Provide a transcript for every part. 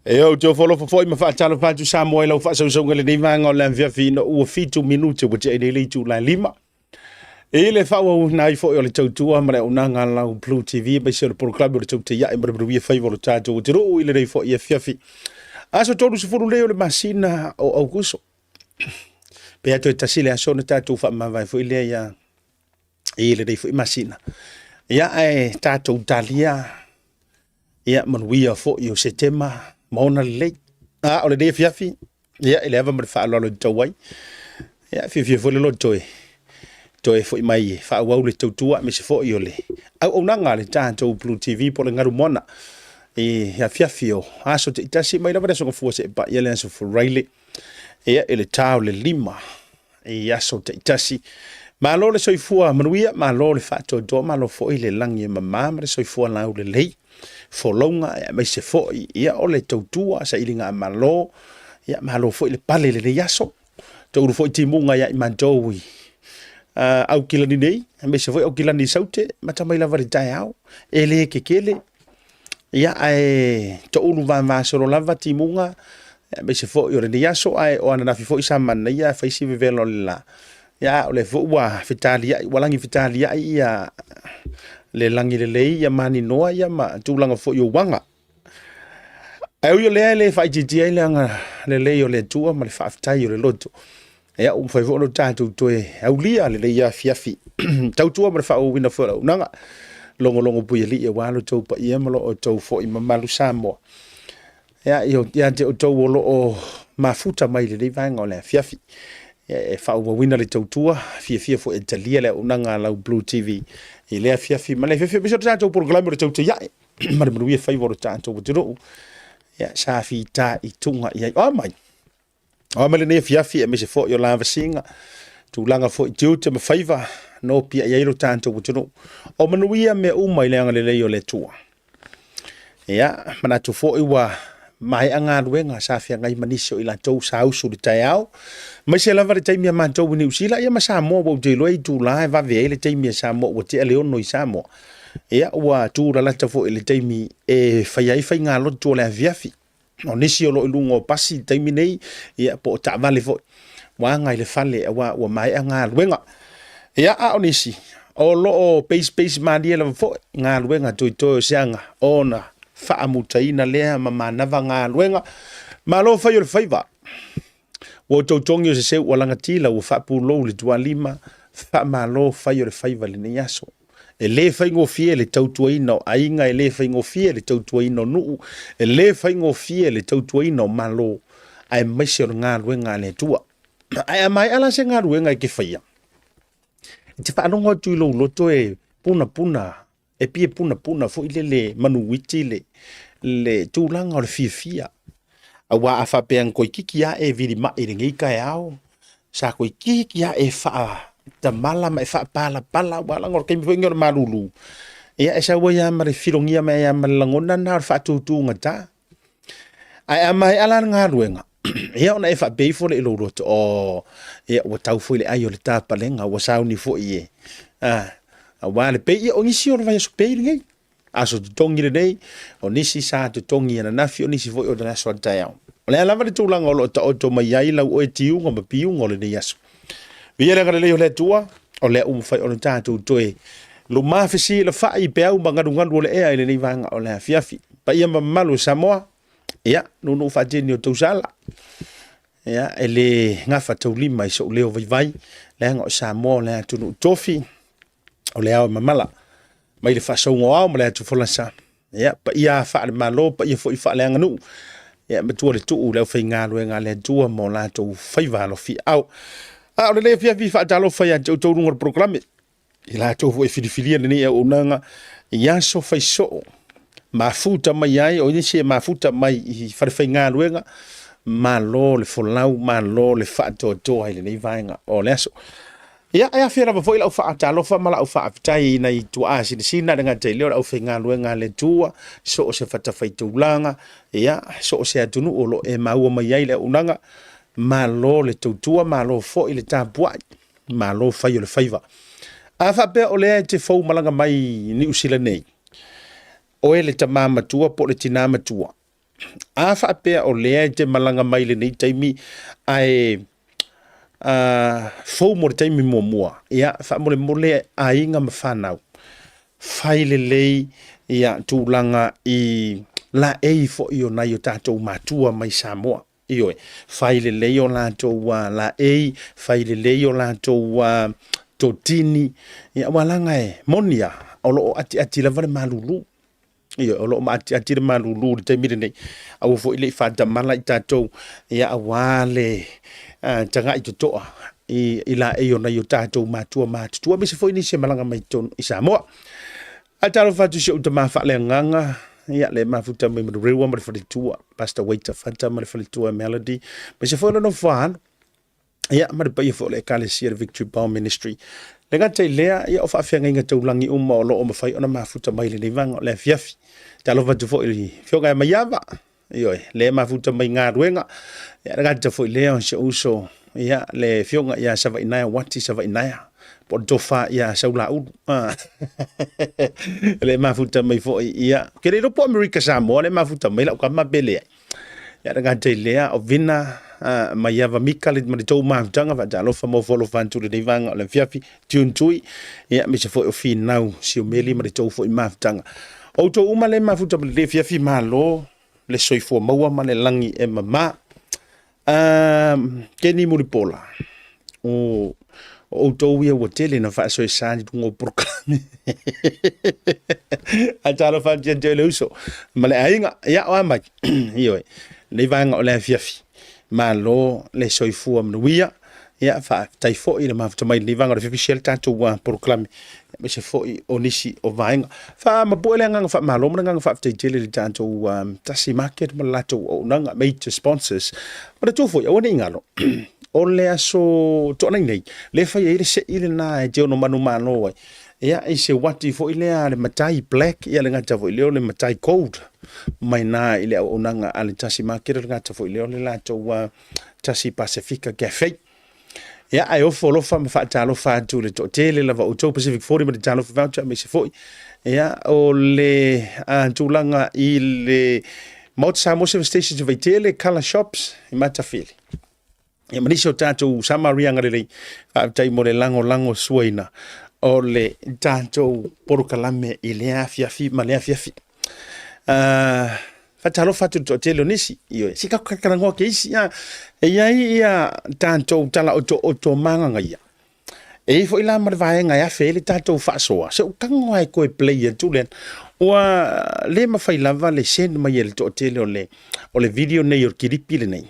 Eu te follow foi ma fa tala fa tu Samoa lo fa so ngale ni vanga o le via fino o fitu minuto bo te le tu la lima. E le fa o na i fo o le tautua ma le una nga la Blue TV ba se le programa o te ya e ma bru fa o tato o te ro ile le fo ia fiafi. Aso todo se furu le masina o augusto. Pe ato Tasi le aso na tato fa ma vai fo ile ya ile le fo masina. Ya e tato Italia. Ya manuia fo yo setema Maona le o le de fiafi ia ele ava mar fa lo tawai ia fi fo le lo toe fo mai fa wa le tutua me se fo yo le au na nga le tanto Blue TV po le ngaru mona ia fiafi o aso te Tasi mai lava so fo se pa ia le so fo raile ia ele tau le lima ia so te Tasi ma lo le soifua manuia ma lo le fa to do ma lo fo ile langi mama ma le soifua la le lei folonga ya mai se fo ia ole tautua sa ilinga malo ya malo fo ile pale le yaso to fo timunga ya mandowi au kilani nei mai se fo au kilani saute mata mai la varita yao ele kekele ya ai to ulu va so lava timunga mai se fo yo le yaso ai o ana fi fo isa man ya fa isi velo la ya ole fo wa fitalia walangi fitalia ia le langi le lei ya mani noa ya ma tūlanga fo yo wanga. Au yo le fai jiti le anga le lei o le tua ma le whaafitai o le loto. Ea fai fo no tātou toe au lia le lei ya fiafi. Tau tua ma le wha o wina fo la unanga. Longo puia li e walo tau pa ia malo o tau fo i mamalu Samoa. Ea ia te o tau o lo o mafuta mai le lei vanga o le fiafi. E fa o wina le tau tua fia fo Italia le unanga lau Blue TV. I lea fiafi ma le fiafi biso tātou programa o tau te iae ma le manuia faivoro tātou o te roo ia sa fi tā i tunga i ai o mai le ne fiafi e me se fo i o lava singa tūlanga fo i tiuta ma faiva no pia i airo tātou o te roo o manuia me uma i leanga le lei o le tua ia manatu fo i wa mai anga ruenga sa fia ngai manisio i la tau sa usu le tai au mai se lava le taimi a mātou ni usila ia ma Samoa o te loa i tūla e vave le taimi a Samoa o te aleono i Samoa ia ua tūra lata fo le taimi e whai fai ngā loto o le aviafi o nisi o lo i lungo pasi taimi nei ia po o ta vale fo wa ngai le fale ua mai anga ruenga ia a o nisi o lo o pace madia lava fo ngā ruenga toi seanga ona whaamutaina lea ma manava ngā ruenga ma lo whai o le whaiva o tautongi o se seu o langa tila o whapulou le tua lima wha ma lo whai o le whaiva le nei aso e le whai ngofie le tautuaina o ainga e le whai ngofie le tautuaina o nuu e le whai ngofie le tautuaina o malo ai maisi o ngā ruenga le tua ai mai ala se ngā ruenga i ke whaia te whaanonga tui lo loto e puna e pie puna fo ile le manuiti le tūlanga o le fia awa a whapeang koe kiki a e viri mai ringi kai au sa koe kiki a e wha ta mala mai wha pala wala ngor kemi fo ngor marulu ia e sa waya mare firongia mai a malangona na wha tūtūnga ta ai a mai ala ngā ruenga ia ona e wha beifo le ilo roto o ia ua tau fo le ai o le tāpalenga ua sauni fo i e awa le pei ia o ngisi o le vai aso pei ringi aso tutongi le nei o nisi sa tutongi ana nafi o nisi fo i o le aso atai au o le alava le tūlanga o lo ta oto mai ai lau oe tiunga ma piunga o le nei aso via le leo le tua o le umwhai o le tātou toe lo mawhisi le whai pe au mangaru o le ea i le nei vanga o le fiafi pa ia mamalu Samoa ia nunu whateni o tausala ia e le ngafa tau lima i so leo vai le anga o Samoa le atunu tofi o le au mamala mai le whasaungo au ma le atu wholasa ia pa ia wha le malo pa ia fo i wha le anga nu ia matua le tuu leo whai ngā rue ngā le tua mo la tau whaiva lo fi au o le fia fi wha talo whai a tau runga programe i la tau fo i whiriwhiria le ni au unanga ia so whai so mafuta mai ai o inisi e mafuta mai i whai ngā ruenga ma lo le folau ma lo le wha toa i le nei vaenga o le aso ia ia fia rava foi la ufa talo fa mala ufa afitai na i tua sina dengan te leo au fenga luenga le tua so se fata fai tulanga ia so se atunu o lo e mau mai ai le unanga ma lo le tutua ma lo fo ile tapua ma lo fai le faiva a fa pe o le te fo malanga mai ni usila nei o ele tamama tua po le tinama tua a fa pe o le te malanga mai le nei taimi ai fo mo taimi mo mua ia fa mole a inga mfanau faile lei ia tulanga i la e fo io na io tatou matua mai Samoa io faile lei o la to la e faile lei o la to totini ia walanga e monia o lo ati la vale malulu io o lo ati malulu te mire nei au fo ile fa da mala tatou ia awale tanga i toa i la e o na io tatou matua matua me se fo ini se malanga mai ton i Samoa atalo fatu se utama fa le nganga ia le mafuta mai mo rewa mo fa tua pastor waiter fanta mo fa tua melody me se fo no fan ia ma pa fo le kalesia victory power ministry le gata lea ia o fa afenga inga taulangi uma o lo o mafai ona mafuta mai le vanga le fiafi talo fatu fo i fioga mai yava io le mafuta mai nga ruenga ia gata fo le on se uso ia le fioga ia sava inaya wati sava inaya por dofa ia saula u le mafuta mai fo ia kere ro po America Samoa le mafuta mai la ka mabele ia gata lea o vina mai ava mikale ma to mafutanga va jalo fa mo folo fantu le vanga le fiafi tuntui ia me se fo o finau si o meli ma to fo mafutanga o to uma le mafuta le fiafi malo le soifo maua ma le langi e mama keni muripola o to ia o tele na fa so sani tungo proklame a talo fa tele uso ma le ainga ia o mai io le vanga o le fiafi malo le soifua mnuia ia fa tai fo i le mafuta mai le vanga le fiafi shelta to wa proklame me se fo i onisi o vainga fa mabuele nga fa malo nga fa tai tele le tanto Tasi Market ma lato o nga major sponsors ma to fo o ni ngalo o le aso to nei le fa ile se ile na je no manu mano ia i se wati fo ile le matai black ia le ngata fo ile le matai cold mai na ile o nanga ale Tasi Market le ngata fo ile le lato Tasi Pacifica cafe ia ai o folo fa fa talo fa tu le tele la va o Pacific 40 ma talo fa voucher me se foi ia o le tulanga i le Maota Samoa stations vai tele color shops i matafili ia manisi o tatou samaria ngare fa tai mo le lango suaina o le tatou porokalame i le afiafi ma le afiafi fatalo fatu to tele nisi io si ka ngo ke isi ia tanto tala o manga ia e fo ila mar vai nga ya fele tatou fa so se ka ngo ai ko player tulen wa le ma fai lava le sen ma yel to tele o le video nei or kiripile nei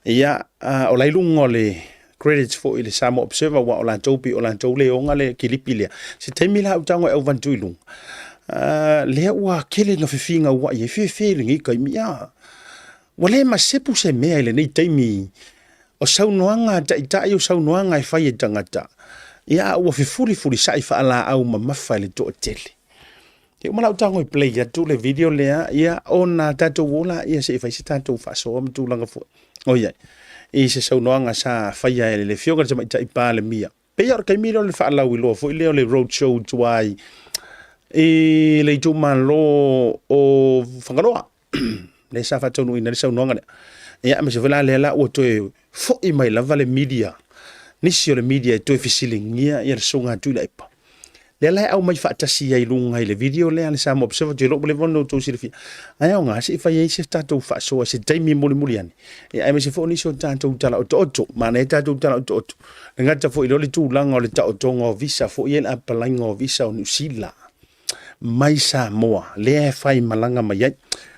ia o lai lungo le credits for ile Samoa observer wa o la topi o la tole o nga le kiripile se temila utango e van tuilung le wa kele nga fifinga wa ye feeling i kai mia wale ma sepu se mea ile nei taimi o saunoanga ta o saunoanga e fai tangata ia wa fifuri sai fa ala au ma mafa le to tele e mala utango i play ya tu le video le ia ona tato wola ia se fai se tato fa so am tu langa fo o ia e se saunoanga sa fai ya le fioga se mai tai pa le mia pe ya kai miro le fa ala wi lo fo ile le road show tuai e le tu malo o fangaloa le sa fa tonu ina le sa nonga ya me se vela le la o to fo i mai la vale media ni si le media to fisiling ia songa tu la ipa le la au mai fa tasi ai lunga le video le ale sa mo observe lo le vono to sirfi ai nga si fa ye se tato fa so se taimi moli moli ani e ai me se fo ni so tanto tala o ma ne tato tala o nga ta fo i le tu langa o le ta o tongo visa fo ye la palango visa o New Zealand mai Samoa le fai malanga mai ai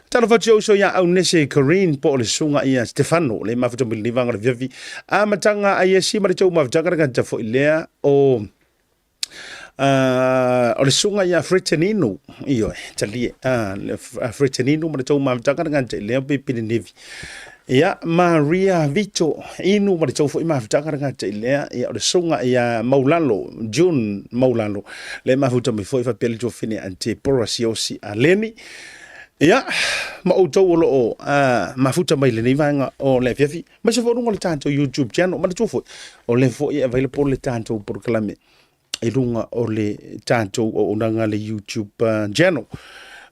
talo fa so ya au nese Corinne po le sunga ia Stefano le mafuta mili vanga le vivi a matanga ai si ma tau mafutanga ka ta fo ile o le sunga ia Fretenino io tali Fretenino ma tau mafutanga ka le pe pinivi ia Maria Vito inu ma tau fo mafutanga ka le ia le sunga ia Maulalo June Maulalo le mafuta mi fo fa pele jo fine ante porasiosi aleni ia ma o tau o mafuta mai le nei vanga o le fiafi ma se foru le tanto YouTube channel ma tu fo o le fo e available le tanto proclame e lunga o le tanto o nanga le YouTube channel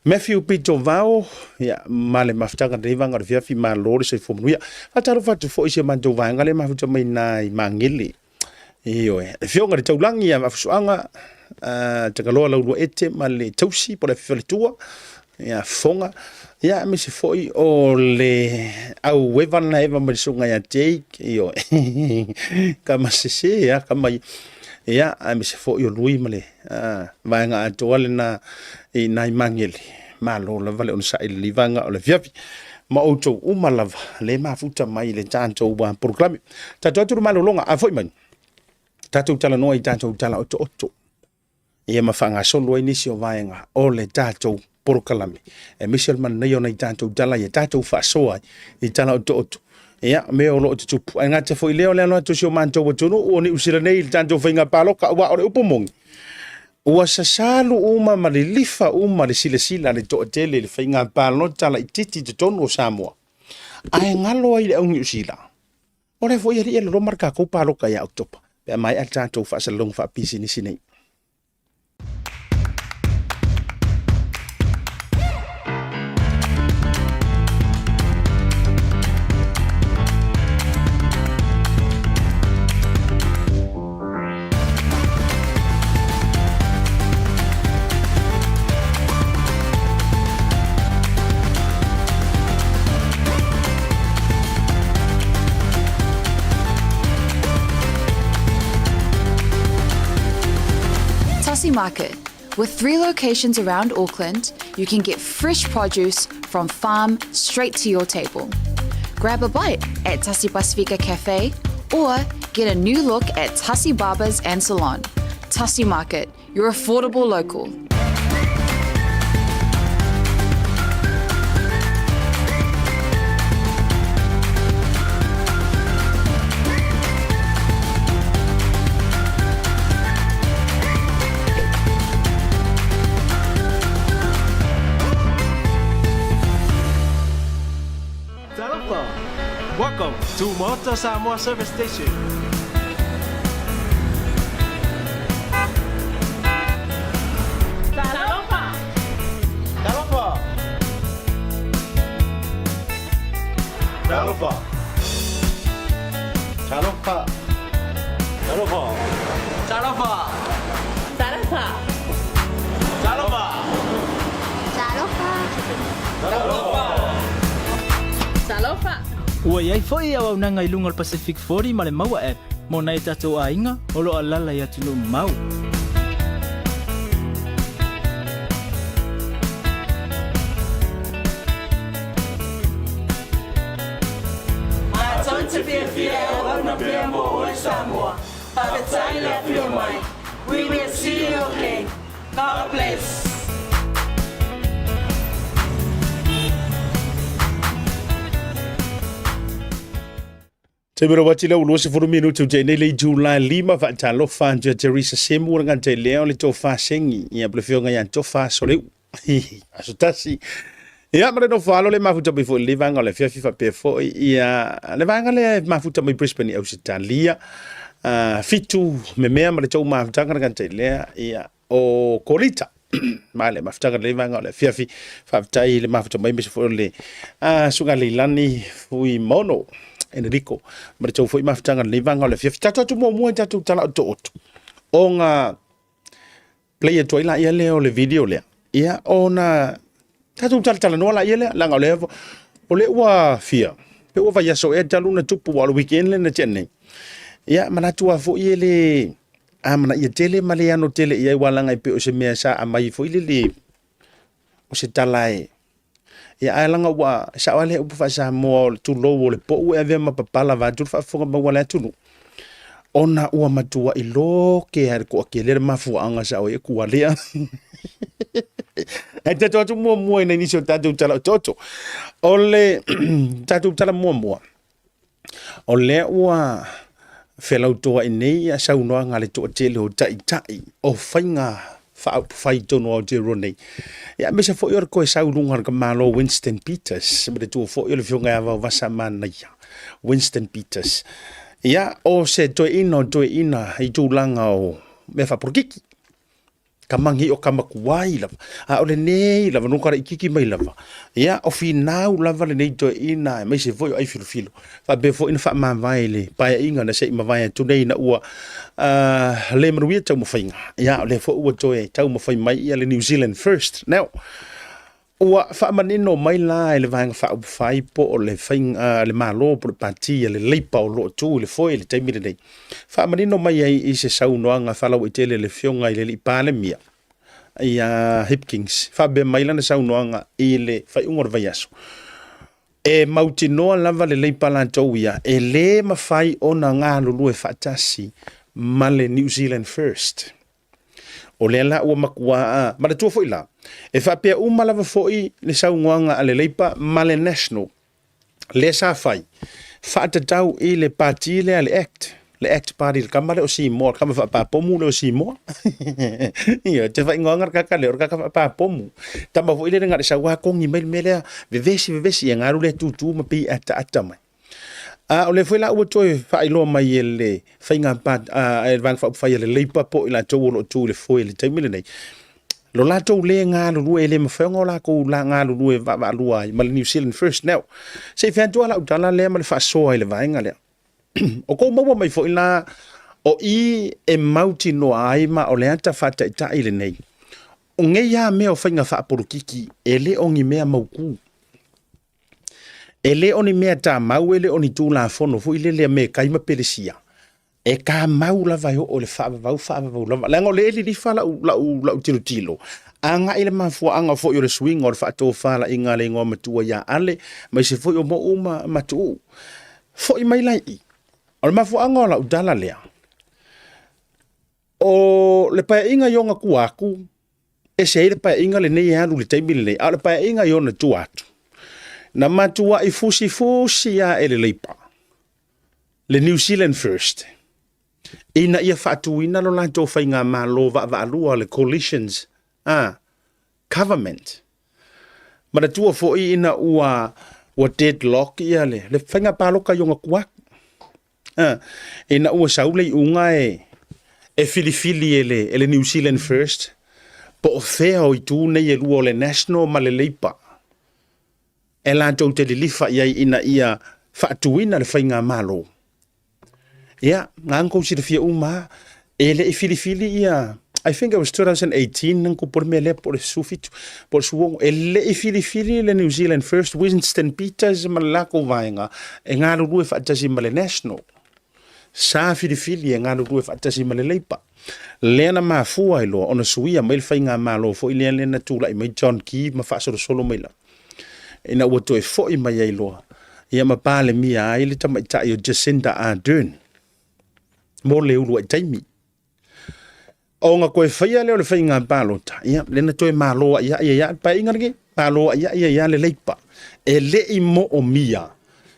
Matthew Pito Vao, ya male mafutanga driva ngari via fi malori se fomu ya. Fataru fatu fo ise manjo vanga le mafuta mai nai mangili. Iyo fio ngari taulangi ya mafusuanga tagaloa laulu ete male tausi po le fifale tua. Ya fonga ya misi foi o le au wevan na eva malisunga ya take iyo kama sese ya kama ya misi foi o lui male vanga atoale na nai mangili malo la vale on sa ili vanga o le viavi ma auto umalava le mafuta mai le tanto wa programe tatu malo longa a foi man tatu tala no i tanto tala oto ia mafanga solo inisi o vaenga o le tatu porokalame Michel man na yona i tanto tala ia tatu fa soa i tala oto ia me o lo tupu nga te foi leo le no to sio manto botuno o ni usira nei tanto fainga palo ka wa o upomong ua sasalu uma malilifa uma le sila le to'atele le fainga palo tala ititi te tonu o Samoa ai ngalo ai le au usila o le foi ri le lo marka ko palo ka ya oktopa pe mai al tanto fa salong fa pisi ni sinei. Tasi Market. With 3 locations around Auckland, you can get fresh produce from farm straight to your table. Grab a bite at Tasi Pacifica Cafe or get a new look at Tasi Barbers and Salon. Tasi Market, your affordable local. Welcome to Maota Samoa Service Station. Talofa! Talofa! Talofa! Talofa! Talofa! Talofa! Talofa! Talofa! Talofa! Talofa! Ua iai foi au nanga i lunga le Pacific 40 ma le maua app. Mo nai tatou ainga, o lo alala i atu lo mau. Atonte fia o na pia mo o Samoa. Abetai la pia mai. We will see you again. God bless. Te mero wati lau ulo se furu minutu te nei le July 5 fa talo fa Teresa Semu nga te leo le to fa sengi ia blefio nga ia to fa sole asutasi ia mare no falo le mafuta be fo le vanga le fia fifa pe fo ia le vanga le mafuta mai Brisbane Australia fitu me mea mare to mafuta nga te lea ia o kolita male mafuta le vanga le fia fi fa tai le mafuta mai be fo le sunga le lani fui mono Enrico ma tau foi mafutanga le vanga le fia tatu mo tatu tala to onga play to ila ia le o le video le ia ona tatu tala no la ia le langa le o le wa fia pe o vai so e talu na tupu wa weekend le na tene ia mana tua fo ia le amana ia tele male ano tele ia walanga pe o se mea sa amai fo ile le o se talai ia ailanga wa sa wale upu fa sa mo tu lo le po u ave ma papala va tu fa fo ma wala tu ona ua matua i lo ke har ko ke le ma fu anga sa o e ku wale e te to mo na ni so tatu tala toto ole tatu tala mo ole ua felau to i nei a sa uno nga le to tele o tai o fainga fai tono o te rone. Ia me se fo yor ko sa ulunga ka malo Winston Peters, me tu fo yor fionga va vasa mana ia. Winston Peters. Ia o se to ina i tu langa o me fa porkiki. kamangi o kamakuai lava a o le nei lava no kara ikiki mai lava ia o finau lava le nei to ina mai se foi ai filo fa be fo ina fa ma vai le pa inga na se ma vai tu nei na ua le maruia tau mo fainga ia le fo ua to tau mo fai mai ia le New Zealand first now ua fa manino mai la le vanga fa fai po o le faing le malo po le pati le leipa o lo tu le foi le taimi nei fa manino mai ai i se sau noanga fa la o tele le fionga i le ipale mia ia Hipkins fa be mai la na sau noanga i le fai ungor vai aso e mautinoa lava le leipa la ia e le mafai ona ngā lulu e fatasi ma le New Zealand first o le la ua makua ma le tua foi la e fa pe uma lava foi le saungoanga a le leipa ma le national le sa fai fa tatau i le parti le act party le kamale o si mo kama fa pa pomu le o si mo ia te fa ngonga ka le ka pa pomu tama foi le nga sa wa kongi mele vevesi e ngaru le tutu ma pi ata mai o le foi la ua toi fa ilo mai le fainga pat e van fa fa le leipa po ila to lo tu le foi le taimile nei lo la to le nga lu e le mafengo la ko la nga lu e va lua ma le New Zealand first now se fa to la utala le ma le fa so le vainga le o ko mo mai foi la o i e mauti no ai ma o le ata fata ita ile nei o nge ya me o fainga fa porukiki ele ongi mea mauku ele oni mea ta mau ele oni tu la fono fu ile le me kai ma pelesia e ka mau la vai o le fa la ngo le li fa la tilo anga ile ma fu anga fo yo le swing o fa to fa la inga le ngo matua ya ale mai se fo yo mo uma matu fo i mai lai o ma fu anga la udala le o le pa inga yo nga kuaku e se ile pa inga le nei ya lu le taimi le a le pa inga yo na tu atu na matua i fusi ya ele leipa le New Zealand first ina ia fatuina lo lanto fainga malo va alua le coalitions government mara tua fo ina ua deadlock ia le fainga paloka yonga kuak ina ua saule unga e filifili ele New Zealand first po feo i tu nei e luo le national ma le leipa e lanto te lifa ina ia fatuina le fainga malo ia nganko si fia uma ele e filifili ia I think it was 2018 nang ko por mele por sufit por suong ele e filifili le New Zealand first Winston Peters malako vainga e ngalu rue fa tasi male national sa filifili e ngalu rue fa tasi male leipa lena mafua ilo ona suia mai fainga malo fo ile lena tula i mai John Key ma fa solo mai la ina wo to e fo i mai ilo ia ma pale mia ile tama ita yo Jacinda Ardern mo le ulu ai taimi o nga koe whaia leo le whainga palota ia lena toe malo ia pa inga nge malo ia le leipa e le i mo o mia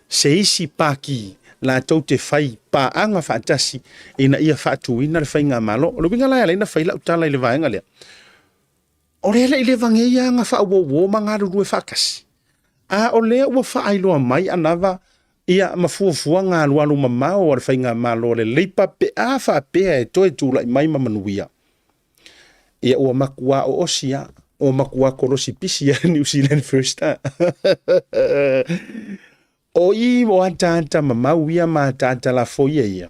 se isi paki la tau te whai pa anga whaatasi ina ia whaatuina le whainga malo o le winga lai leina whaila utala i le vaenga lea o le le vange ia nga whaawo ma ngā rurue whakasi o lea ua whaailoa mai anava ia mafuafua ngā lualu mamao ar whainga malo le leipa pe a whaapea e toe tūla i mai mamanuia. Ia ua makua o osia, o makua korosi pisi a New Zealand first. O i o atata mamau ia ma atata la foia ia.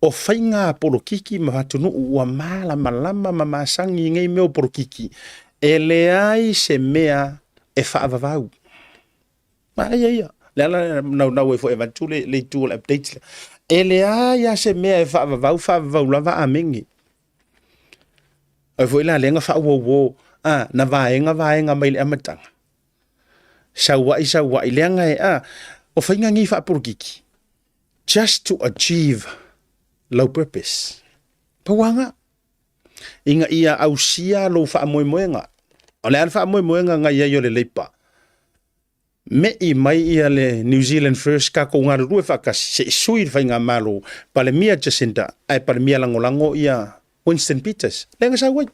O whainga porokiki ma hatunu ua mala malama mamasangi ngai meo porokiki. E leai se mea e whaavavau. Ma ia. Lala nau e fo evantu le tool updates. Ele ya se mea e whaavavau lava a mingi. O fo ila lenga whaawo na vaenga mai le amatanga. Sawai lenga e o whainga ngi whaapurukiki. Just to achieve low purpose. Pawanga. Inga ia ausia lo whaamoemoenga. O le an whaamoemoenga nga ia yo le leipa. Me i mai ia le New Zealand first ka ko ngā rue whakasi se sui whainga malo pale mia Jacinda ai pale mia langolango ia Winston Peters lenga sa wai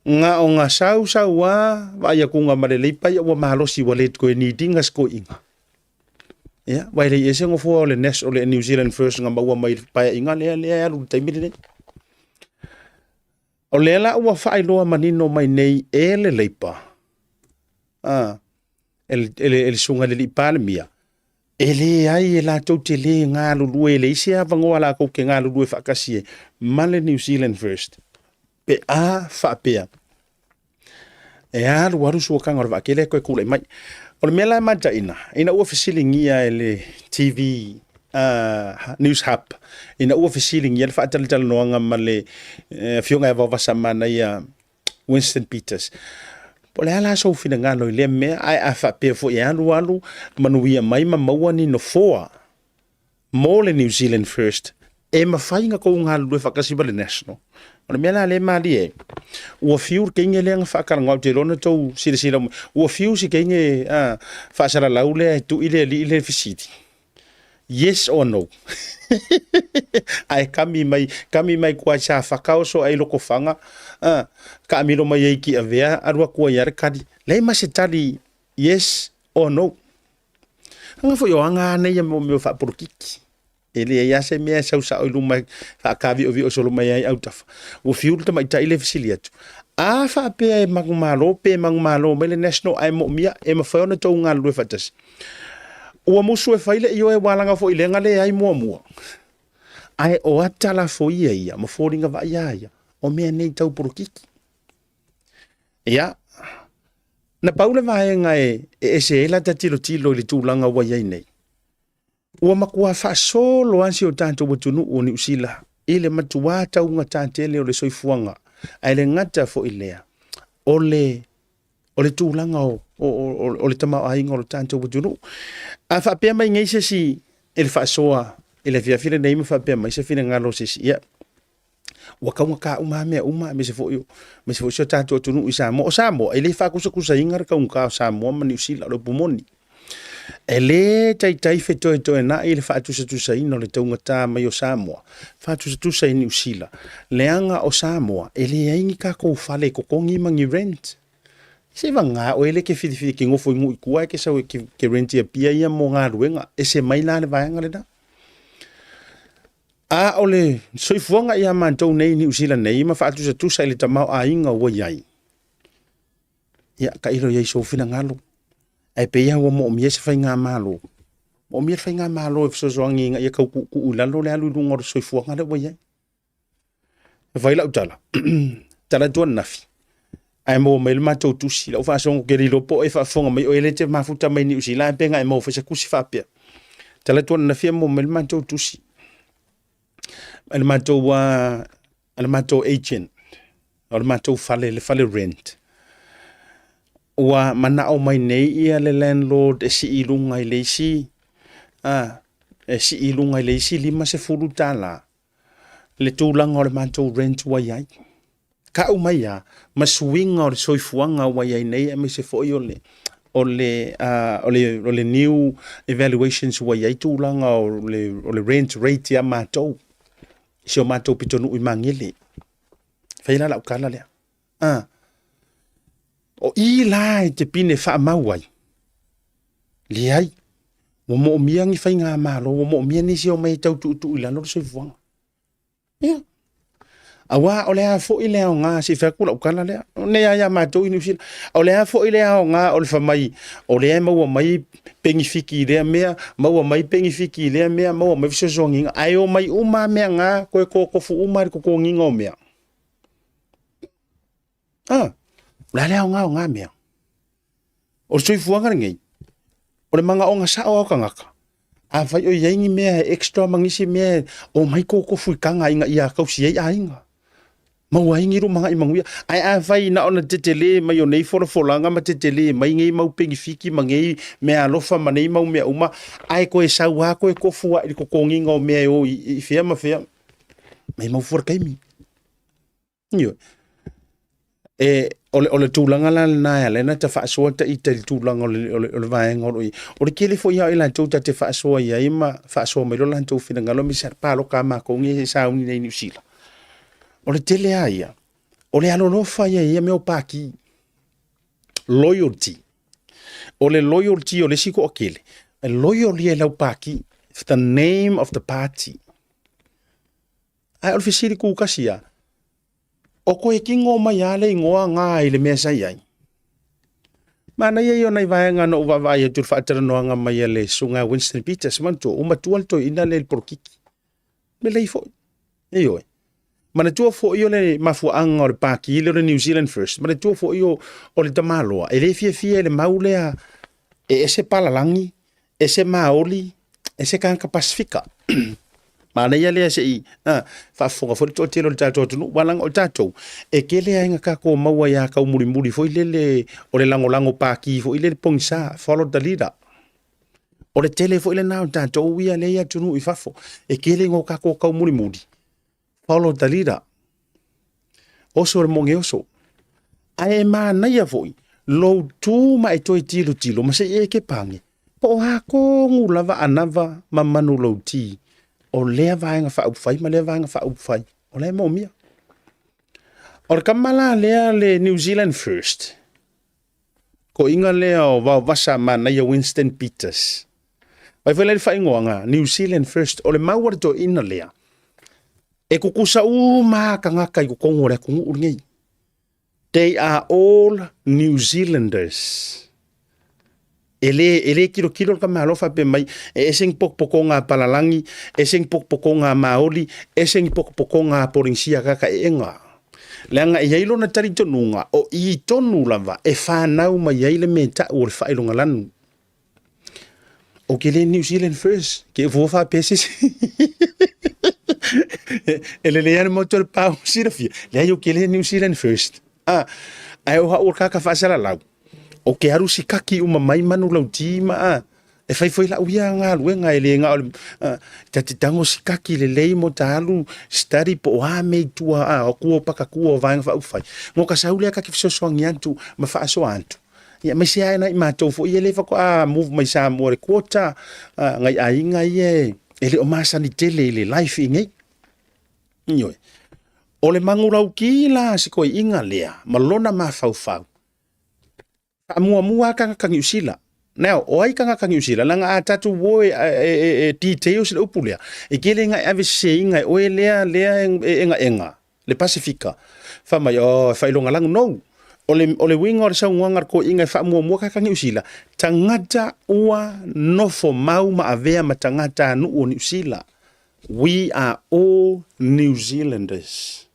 nga o ngā sau wa vai ku ngā malelei ia wa malo si wale ko ni dinga sko inga ya vai le ese ngofo le national le New Zealand first nga maua mai pa inga le lu taimile O le la ua whailoa manino mai nei e le leipa. Ele sunga le li pale mia. Ele ai e la tau te le ngā lulu e le isi a vangoa la kou ke ngā lulu e whakasi e. Male New Zealand first. Pe a whapea. E a ruaru sua kanga ora wakele koe kule mai. O le mela mata ina. Ina ua fisilingia e le TV News Hub. Ina ua fisilingia le whaatalitala noanga ma le fionga e wawasa mana ia Winston Peters. Po le ala so fina ngalo le mea ai a whapea fo e alu manuia mai ma maua ni no foa. Mo le New Zealand first. E mawhainga kou ngā lue whakasiba le national. O le mea le maali e. Ua fiur ke inge leanga whakara ngau te rona tau sira. Ua fiur si ke inge whaasara lau lea tu ile li ile fisiti. Yes or no? Ai kami mai kua sa whakao so ai loko whanga. Ka amiro mai ei ki a vea arua kua iare kari. Lei ma se tari yes or no? Hanga fo yo anga nei mo me whapurukiki. Ele ia se mea sau sa oilu mai whakavi o vi o solo mai ai autafa. Ua fiur ta mai ta ile fisili atu. A whapea e mangumalo, pe mangumalo, mai le national ai mo mia e mawhaiona tau ngā lue whatasi. Ua musu e whaile i o e walanga fo i lenga le ai mua. Ai o atala fo ia, ma fōringa wa ia. O mea nei tau porokiki. Ia. Na paule vaenga e se ela ta tilo i le tūlanga wa iai nei. Ua makua wha solo ansi o tātou watunu o ni usila. Ile matua tau ngā tātele o le soifuanga. Ai le ngata fo i lea. O le tūlanga o le tamau ainga o le tātou watunu. A whapea mai ngai se si ele whaasoa ele whiawhire nei ma whapea mai se whina ngalo se si ia. Ua kaunga ka mea me se fo sio tātou watunu i Samoa. O Samoa, ele whakusa ingara kaunga ka o Samoa ma ni usila o le pumoni. Ele tai fetoe na ele whaatusa ina o le taungata mai o Samoa. Whaatusa i New Zealand. Leanga o Samoa, ele aingi ka kou whale ko kongi mangi rent. Se wanga o ele ke whiwhi ki ngofo ingu i kua ke sau ke renti a pia ia mo ngā ruenga. E se mai la le vaianga le da. A ole soifuanga ia mantou nei New Zealand nei ma whaatusa i le tamau a inga ua iai. Ia ka ilo iai sofina ngalo. Ai pe ia ua mo mia se whai ngā malo. Mo mia whai ngā malo e whasosoangi inga ia kau ku ulalo le alu lunga o soifuanga le ua iai. E whai lau tala. Tala tuan nafi. Ai mo mai le matou tusi. Lau whaasongo ke rilo po e whaafonga mai o ele te mafuta mai ni usi. La e penga e mau whasa kusi whapea. Tala tuan nafi mo mai le matou tusi. Ai le matou agent. O le matou fale, le fale rent. Ua mana o mai nei ia le landlord e si ilunga i leisi. E si ilunga i leisi 50 tala. Le tūlanga o le matou rent wa iai. Ka umai a, masuinga o le soifuanga wa iai nei e me se foi o le new evaluations wa iai tūlanga o le rent rate ia matou. Si o matou pitonu i mangele. Whaila lau kala lea. O i lai te pine wha mauai. Li ai. Wa mo o miangi whai ngā malo. Wa mo o miangi si o mai tau tu i lano soi fuanga. Ia. Awa o lea fo i lea o ngā si whakula o kala lea. O nea ia mātou i Niusila. O lea fo i lea o ngā o le whamai. O lea maua mai pengi fiki i lea mea. Maua mai pengi fiki i lea mea. Maua mai visoso nginga. Ai o mai uma mea ngā. Koe kofu uma ri koko nginga o mea. Lea o ngā mea. O le soi fuanga ngei. O le manga o ngā sao au kangaka. A vai o yaingi mea extra mangisi mea. O mai koko fui kanga inga ia kausi ei a inga. Maua ingi ru manga i manguia. Ai a vai na ona tetele mai o nei folanga ma tetele. Mai ngei mau pengi fiki ma ngei mea alofa ma nei mau mea uma. Ai koe sau ha koe kofua i koko nginga o mea o i fea ma fea. Mai mau fuar kaimi. Nio. O le tūlanga la nai lena ta whaasoa ta i te tūlanga o le vaenga o le kele fo ia i lan tau ta te whaasoa ia i ma whaasoa mai lo lan tau whina ngalo mi sa palo ka mako ngi e sauni nei New Zealand. O le tele a ia. O le alonofa ia me o paki. Loyalty. O le loyalty o le siko o kele. A loyalty e lau paki. The name of the party. Ai o le fisiri kūkasi ia. o koe ki ngō mai ale i ngoa ngā i le mea sai ai. Mana ia i o nei vaenga no uwa vai e tur whaatara noanga mai le sunga Winston Peters manto o matual to ina le porokiki. Me lei fo. E oi. Mana tua fo i o le mafuanga o le paki i le New Zealand First. Mana tua fo i o le tamaloa. E le fia le maulea e ese palalangi, ese maoli, ese kanka Pacifica. Mana ia lea se i whaafonga fo le tō telo le tātou tunu walang o tātou. E ke lea inga kako maua ia kau muri fo i le o le lango paki fo i le pongsa, follow the leader. O le tele fo i le nao tātou ia lea tunu i whafo. E ke le ngō kako kau muri. Follow the leader. Oso le monge oso. Ai mana ia fo i. Lo tu mai toi tilo ma se e ke pange. Po hako ngulava anava mamanu lo ti. O lea vaenga whaupwhai, ma lea vaenga whaupwhai. O lea momia. O le kamala lea le New Zealand First. Ko inga lea o wasa mana ia Winston Peters. Vai whai le whaingoanga, New Zealand First. O le mauare to ina lea. E kukusa maa ka ngaka i kukongo rea kungu urnei. They are all New Zealanders. Ele kilo ka malofa pe mai eseng pokpoko nga palalangi, eseng pokpoko nga maoli, eseng pokpoko nga poringsia ka enga. Langa iailo na tari tonunga o I tonu lava e whanau mai iaile meta o le whailonga lanu. O ke le New Zealand First, ke vofa pesis. Ele le ane motor pau sirafia. Le ayo ke le New Zealand First. Ai o hao kaka whaasara lau. O ke aru si kaki uma mai manu lau tima e whai la uia ngā luenga e le ngā te tango si kaki le lei mo ta alu stari po o mei tua o kua paka kua o vaenga whauwhai. Ngō ka saulea kaki fisosoangi antu ma whaaso antu. Ia mai se aena I mātou fo I e le whako move mai Samoa re kuota ngai a inga I e le o masani tele le life I ngai. Nyoe. O le mangurau ki la si koi inga lea malona ma whauwhau. Mua kangi usila. Now, o ai kangi usila langa a tatu wo details le upulea. E kele nga ave se inga o lea enga. Le Pacifica. Famai o failonga lang no. O le winga o le saunga ko inga fa mua kangi usila. Tangata ua nofo mau ma avea ma tangata nu o New Zealand. We are all New Zealanders.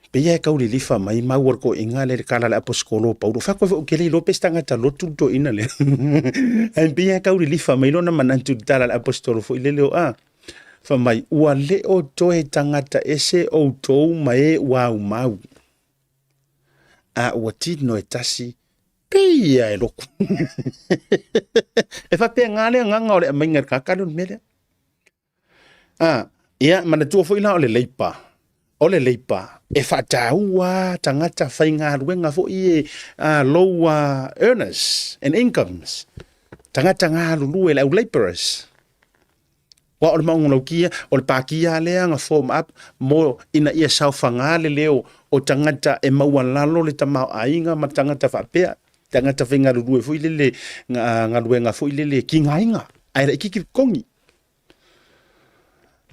Pea kau le lifa mai mauar ko inga le kala le aposkolo paulo fa ko ke le Lopez tangata lotu to ina le en pea kau le lifa mai lona manantu tala le apostolo fo ile leo fa mai ua le o toe tangata ese o tou mai wa mau ua tino e tasi pea e loko e fa pe ngale nganga o le mainga kakalo mele ia mana tu fo ina o le leipa ole leipa e whataua tangata whainga ruenga fo I low earners and incomes. Tangata ngā lulu e lau laborers. Wa ole maungu lau kia, ole pākia lea ngā form up mo ina ia sauwhanga le leo o tangata e maua lalo le tamau ainga ma tangata whapea. Tangata whainga lulu e fo I lele ngā ruenga fo I lele ki ngā inga. Aira ikiki kongi.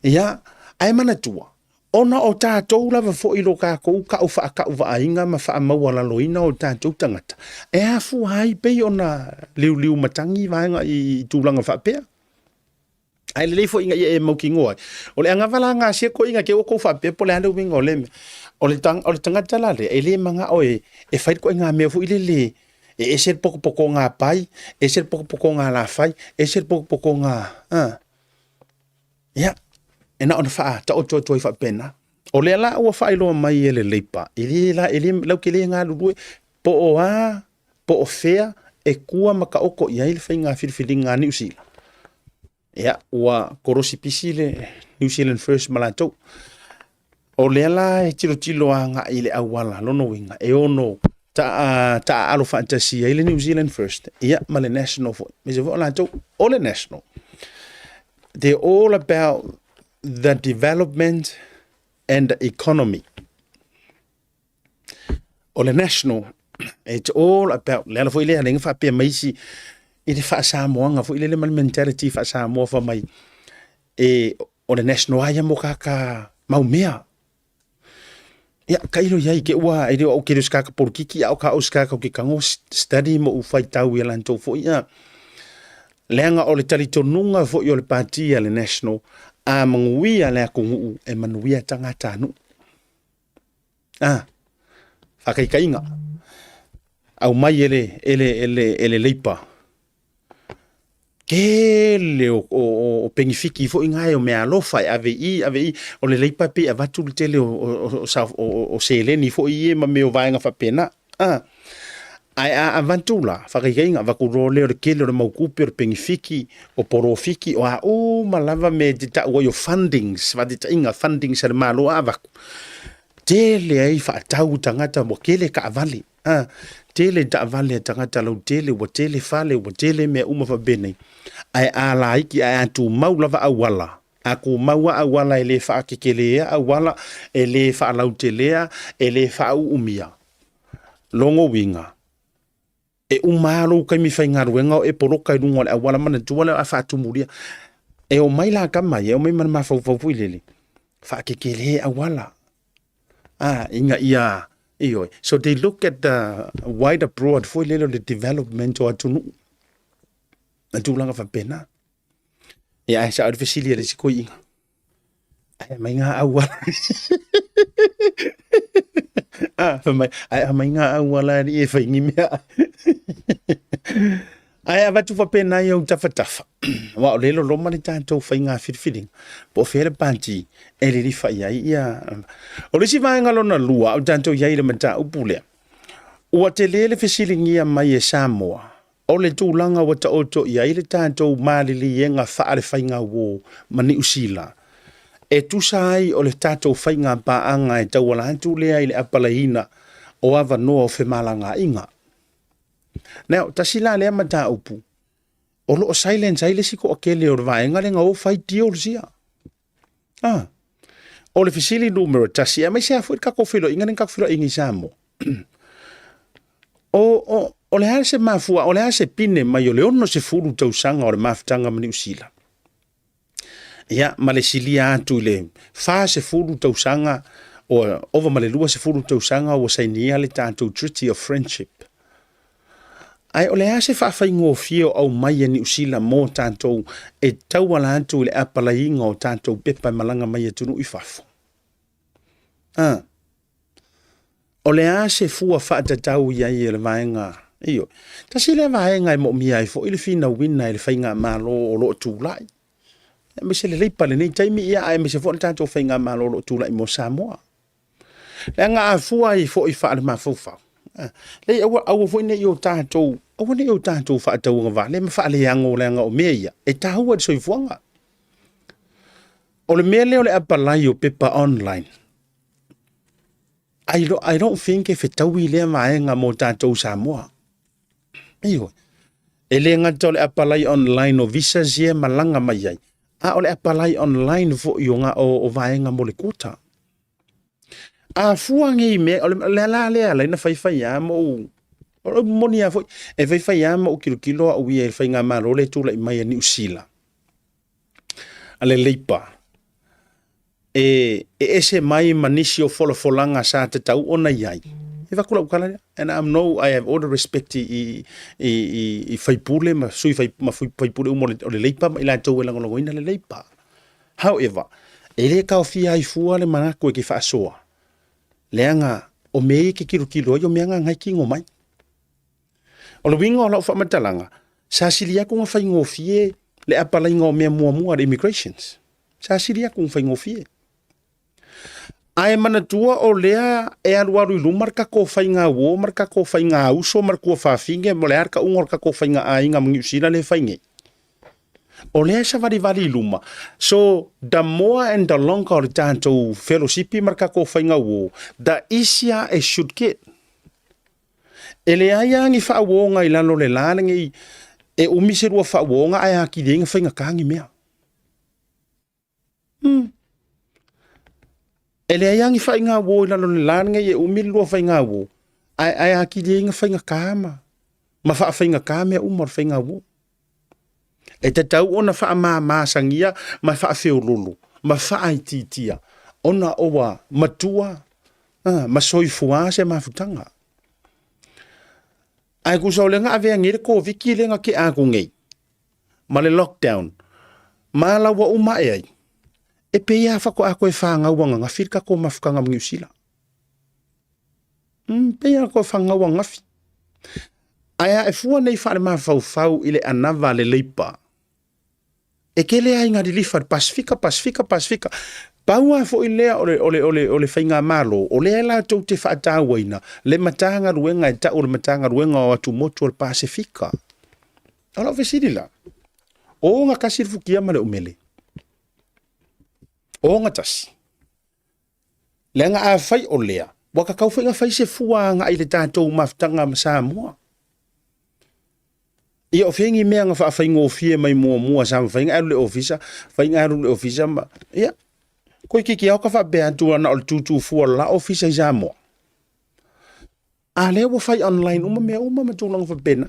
Ia, ai mana tua. Ona o tātou lava fo I lo kākou ka o wha ainga ma wha maua laloina o tātou tangata. E hafu hai pei ona liu matangi vaenga I tūlanga whapea. Ai le fo inga e mauki ngoa. O le anga wala ngā sia ko inga ke o kou whapea po le anu winga o le me. O le tangata lale e le manga o e whait ko inga mea fo I le e ser poko ngā pai, e ser poko ngā la whai, e ser poko ngā ia. E na ona wha ta o toi wha pena. O lea la ua wha iloa mai e le leipa. E le lau ke le ngā lulue. Po o whea e kua maka oko I aile whai ngā whiriwhiri ngā New Zealand. Ea, ua korosi pisi le New Zealand First malatou. O lea la e tilo a ngā I le awala lono winga. E ono ta alo fantasia I le New Zealand First. Ea, ma le national fo. Mese fo alatou, o le national. They're all about the development and the economy. O le national, it's all about le ala fo ile halenga fa pe mai si I le fa Samoa nga fo ile le mentality fa Samoa fa mai e o le national ai mo ka mau mea Ya kairo yai ke ua ere o ke skaka porkiki au ka o skaka ke kango study mo u fai tau ia lan tau fo ia. Leanga o le tali tonunga fo i o le partia le national a manguia le akungu e manuia tangata anu. Whakaikainga. Au mai ele leipa. Kele o pengifiki fo ingai o mea alofa e AVI o le leipa pe a vatu le tele o seleni fo i e ma meo vaenga whapena. Ai a avantula whakaikainga wakuro leo le kele o le maukupe o le pengifiki o porofiki o a o malava me te ta o fundings va te inga fundings le malo a vaku tele ai whaatau tangata mo kele ka avali tele ta avali tangata lau tele wa tele fale wa tele me uma whabene ai a laiki ai atu maulava awala aku maua awala ele whaakekelea awala ele whaalau telea ele whaau umia longo winga e umaro kai mi fai ngaruenga e poroka i runga le awala mana tuale a whaatumuria e o mai la kamai e o mai mana mawhau ilele whaakekele awala inga ia iyo so they look at the wider broad for ilele the development o atunu atulanga whapena e ai sa artificialia le siko inga ai mai ngā awala mai ngā awala ni e whaingi mea ai avatu whapena i au tawhatafa wa o lelo loma ni tātou whai ngā whiriwhiringa po where panti e le rifa i ai ia o lisi vaenga lona lua au tātou iai le mata upulea ua te lele whisilingia mai e Samoa o le tūlanga wa ta oto i ai le tātou mālili e ngā whaare whai ngā wō mani usila e tusai o le tātou whai ngā pāanga e tauala hantu lea i le apalaina o awa noa o whemalanga inga. Now, tasila lea mata upu. O lo o silence ai le siko o kele o vaenga le ngā o whai tio o sia. O le fisili numero tasi, a mai sea fuit kako whilo inga nen kako whilo ingi Samo. O le hare se mafua, o le hare se pine mai o le ono se furu tausanga o le maftanga mani usila. Ia, ma le silia atu le wha se furu tausanga o ova ma le lua se furu tausanga o sainia le tātou treaty of friendship. Ai o le ase whaafai ngō fio au mai e ni usila mō tātou e tauala atu le apalainga o tātou pepa malanga mai e tunu i whafo. O le ase fua whaatatau iai e le vaenga. Iyo, tasi le vaenga e mo mia e fo ili fina wina e le whainga malo o lo tūlai. Me se le leipa le nei taimi ia ai me se fo le tātou whainga malo o lo tūlai mo Samoa. Le ngā afua i fo i wha le mawhauwhau. Le awa fo ine i o tātou o ne o tātou whaatau ngā wale, ma whaale ango le anga o mea ia, e tāhua de soifuanga. O le mea leo le apalai o pepa online. I don't think e whetaui lea maenga mo tātou Samoa. Iyo. E le ngata o le apalai online o visa zie malanga mai ai. O le apalai online fo i o ngā o vaenga mo le kota. Fuange i mea, o le lea na whaifai a mo o moni a foi e vai fai ama o kilo o ia fai ngā maro le tula i mai ni usila ale leipa ese mai manisi o folanga sa te tau ona iai e vakula ukala and I have all the respect i fai pule ma sui fai pule o le leipa ma ila tau e lango ina le leipa however ele ka o fia i fua le manako e ki fa soa leanga o mei ke kilo yo meanga ngai kingo mai. O le winga o lau whamatalanga, sa sili aku ngā whai ngōwhie le apalai ngā mea mua le immigrations. Sa sili aku ngā whai ngōwhie. Ai mana tua o lea e aruaru ilu marka ko whai ngā wō, marka ko whai ngā uso, marka ko whawhinge, mo le arka ungorka ko whai ngā ainga mungi usina le whai nge. O lea sa vari iluma. So, the more and the longer o le tātou fellowshipi marka ko whai ngā wō, the easier it should get. E le aia ngi whaawonga i lano le lanangi e umiserua whaawonga ai haki denga whainga kāngi mea. E le aia ngi whainga wō i lano le lanangi e umiserua whainga wō ai haki denga whainga kāma. Ma whainga kāmea umar whainga wō. E te tau ona wha māsangia ma wha whiololo, ma wha aititia, ona owa matua, Ma soifua se mafutanga. Ai ku so lenga ave ngire ko viki lenga ke a ku ngei. Ma le lockdown. Ma la wa uma e ai. E pe ia fa ko a ko e fanga wanga nga firka ko mafukanga New Zealand. Pe ia ko fanga wanga fi. Aya e fua nei fa ma fau ile anava le leipa. E kele ai nga dilifa Pacifica. Paua fo ilea ole fainga malo, ole la tau te whaatawaina, le matanga ruenga e tau le matanga ruenga o atu motu al Pacifica. Ala vesirila. O nga kasir fukia male umele. O nga tasi. Le nga a fai olea. Waka kau whainga fai se fua nga ile tātou maftanga ma Samoa. Ia o whengi mea nga whaafai ngofie mai mua sama whainga aru le ofisa, whainga aru le ofisa ma. Ia. Koe kiki au ka wha tua na o le tutu fua la ofisa i Samoa. A lea wa whai online mea matūlanga wha pena.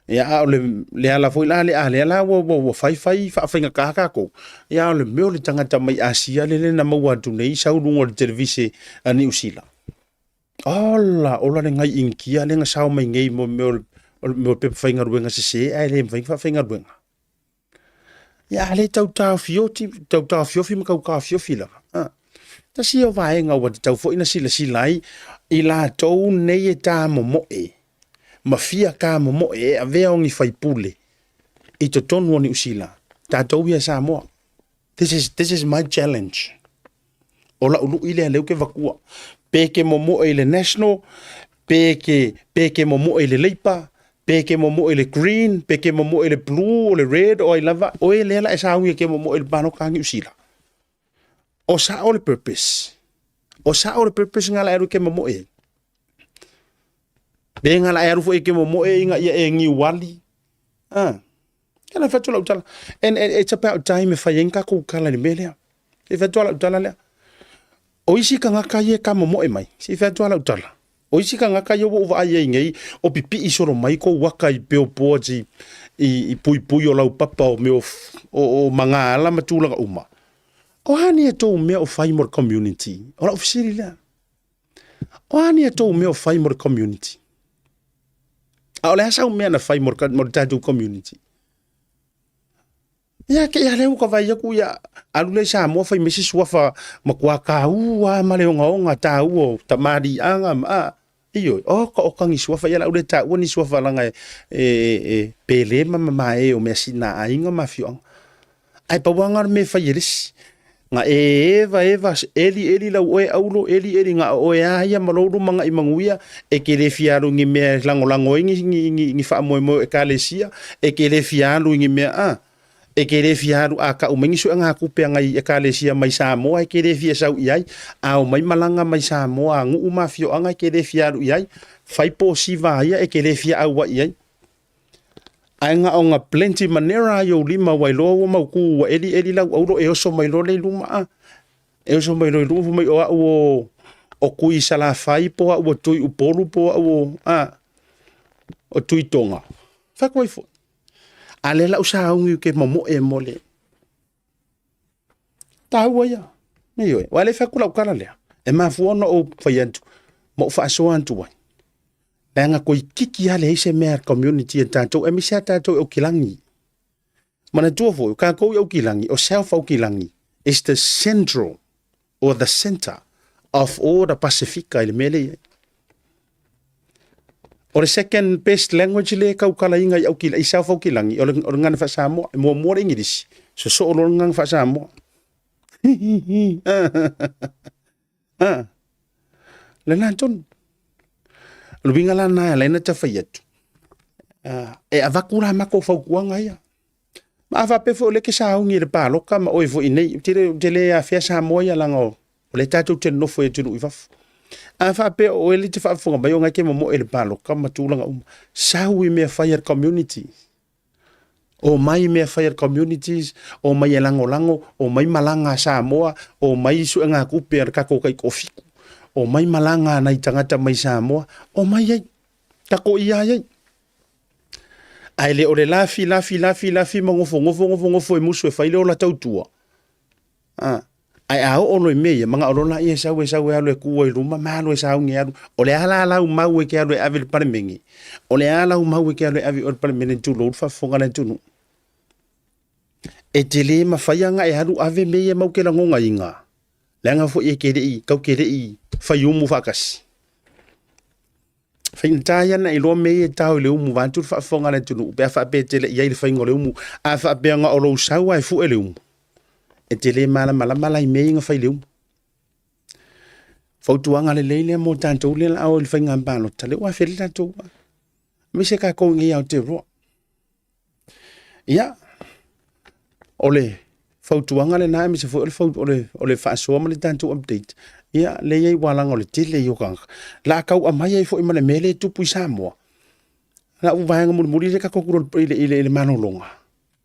Ia a le ala foi la le ala wa whai whaafenga kaka ko. Ia o le meo le tangata mai Asia le na maua atu nei saurungo le televise a New Zealand. Ola le ngai inkia le nga sao mai ngei mo meo pepe whainga ruenga se ai le whainga ruenga. Ya le tau fiofi ma kau fiofi la. Ta si o vaenga wa tau fo ina silai i la tou nei e tā momoe. Ma fia ka momoe a vea ongi fai pule. I to tonu o New Zealand. Tā tou ia Samoa. This is my challenge. Ola ulu ile leu ke vakua. Peke momoe le national, peke momoe le leipa. Peke momo ele green, peke momo ele blue, o le red, o lava, o ele la esa ui ke momo ele bano ka New Zealand. O sa o le purpose. O sa o le purpose ngala eru ke momo e. Be ngala eru fo ke momo e nga ia e ngi wali. Kana fa tola utala. And it's about time fa yenka ko kala ni mele. E fa tola utala le. O isi ka ngaka ye ka momo e mai. Si fa tola utala. O isi ka ngaka yo wo va ye ngai o pipi isoro mai ko waka I peo poji I pui o lau papa o meo o manga ala matulanga uma. O hani e tō mea o whai mor community. O la ofisiri lea. O hani e tō mea o whai mor community. A o le asau mea na whai mor tātou community. Ia ke ia leu ka vai aku ia alule Samoa whai mesi suafa makua ka ua ma leo ngaonga tā ua tamari anga ma. Iyo, o kangi suafa ia laure ta ua ni suafa langa pele mama o mea sina ainga mafio. Ai pawangar me whaieris. Nga eva eli lau oe aulo eli nga oe aia maloro manga imanguia e ke le fiaru ngi mea lango ngi wha moe e ka lesia e ke le fiaru ngi mea e ke le fiaru a ka umengi su nga kupe ngai e ka lesia mai Samoa e ke le fia sau iai a o mai malanga mai Samoa ngu mafio anga ke le fiaru iai fai po siva ia e ke le fia au iai ai nga onga plenty manera yo lima wailo wa mau ku eli lau aulo e oso mai lo le luma e oso mai lo lu mai o kui sala fai po o tui upolu po o tui tonga fa koi fo ale la usa ungi ke momo e mole ta waya me yo wale fa kula kala le e ma fu no o fayantu mo fa so antu wa Banga koi kiki ale ise mea community e tātou, e misia tātou o kilangi. Mana tuafo, ka kou o kilangi, o self o kilangi, is the central, or the center, of all the Pacifica ile mele. O the second best language le kau kala inga i au kilangi, i self o kilangi, o le ngana fa Samoa, mo mo English, so o lo ngana fa Samoa. Le nanton. Lubinga la na lena ta fayet. E avakura mako faukuanga ia. Ma ava pe fo le ke sa ungi le palo ka ma oi fo inei tele a fia sa moia lango. O le tatu te no fo e tunu ifaf. Ava pe o ele te fa fonga mai o ngake mo ele palo ka ma tulanga sa ui me fire community. O mai me fire communities, o mai lango, o mai malanga Samoa, o mai su nga kupe ka ko kai kofiku. O mai malanga nai tangata mai Samoa, o mai ai, tako ia ai. Ai le o le lafi, mongofo e musu e whaile o la tautua. ai ao ono e me manga orona ia sa we alu e ku e luma malo e sa ngi alu o le ala mau e ke alu e ave pare mengi o le ala mau e ke alu e ave o pare mengi tu lo fa fonga na tu e te le ma faianga e alu ave me e mau ke la ngonga inga lenga fo e ke dei kau ke dei fa yumu fa kas fin taya na ilo me e tau le umu vantu fa fonga na tu pe fa pe te le ia le fa ngole umu a fa pe nga o lo sa wa fu ele umu e te le mala i me inga fai leu. Fautuanga le leile mo tantou le la o le whainga mbano tale wa wheri tantou. Mi se ka kou ngi au te roa. Ia, ole fautuanga le nae mi se fu ole whaasoa ma le tantou update. Ia, le iei walanga ole tele i okanga. La kau amai ai fu ima le mele tupu i Samoa. La u vahenga muri le ka kokuro ile manolonga.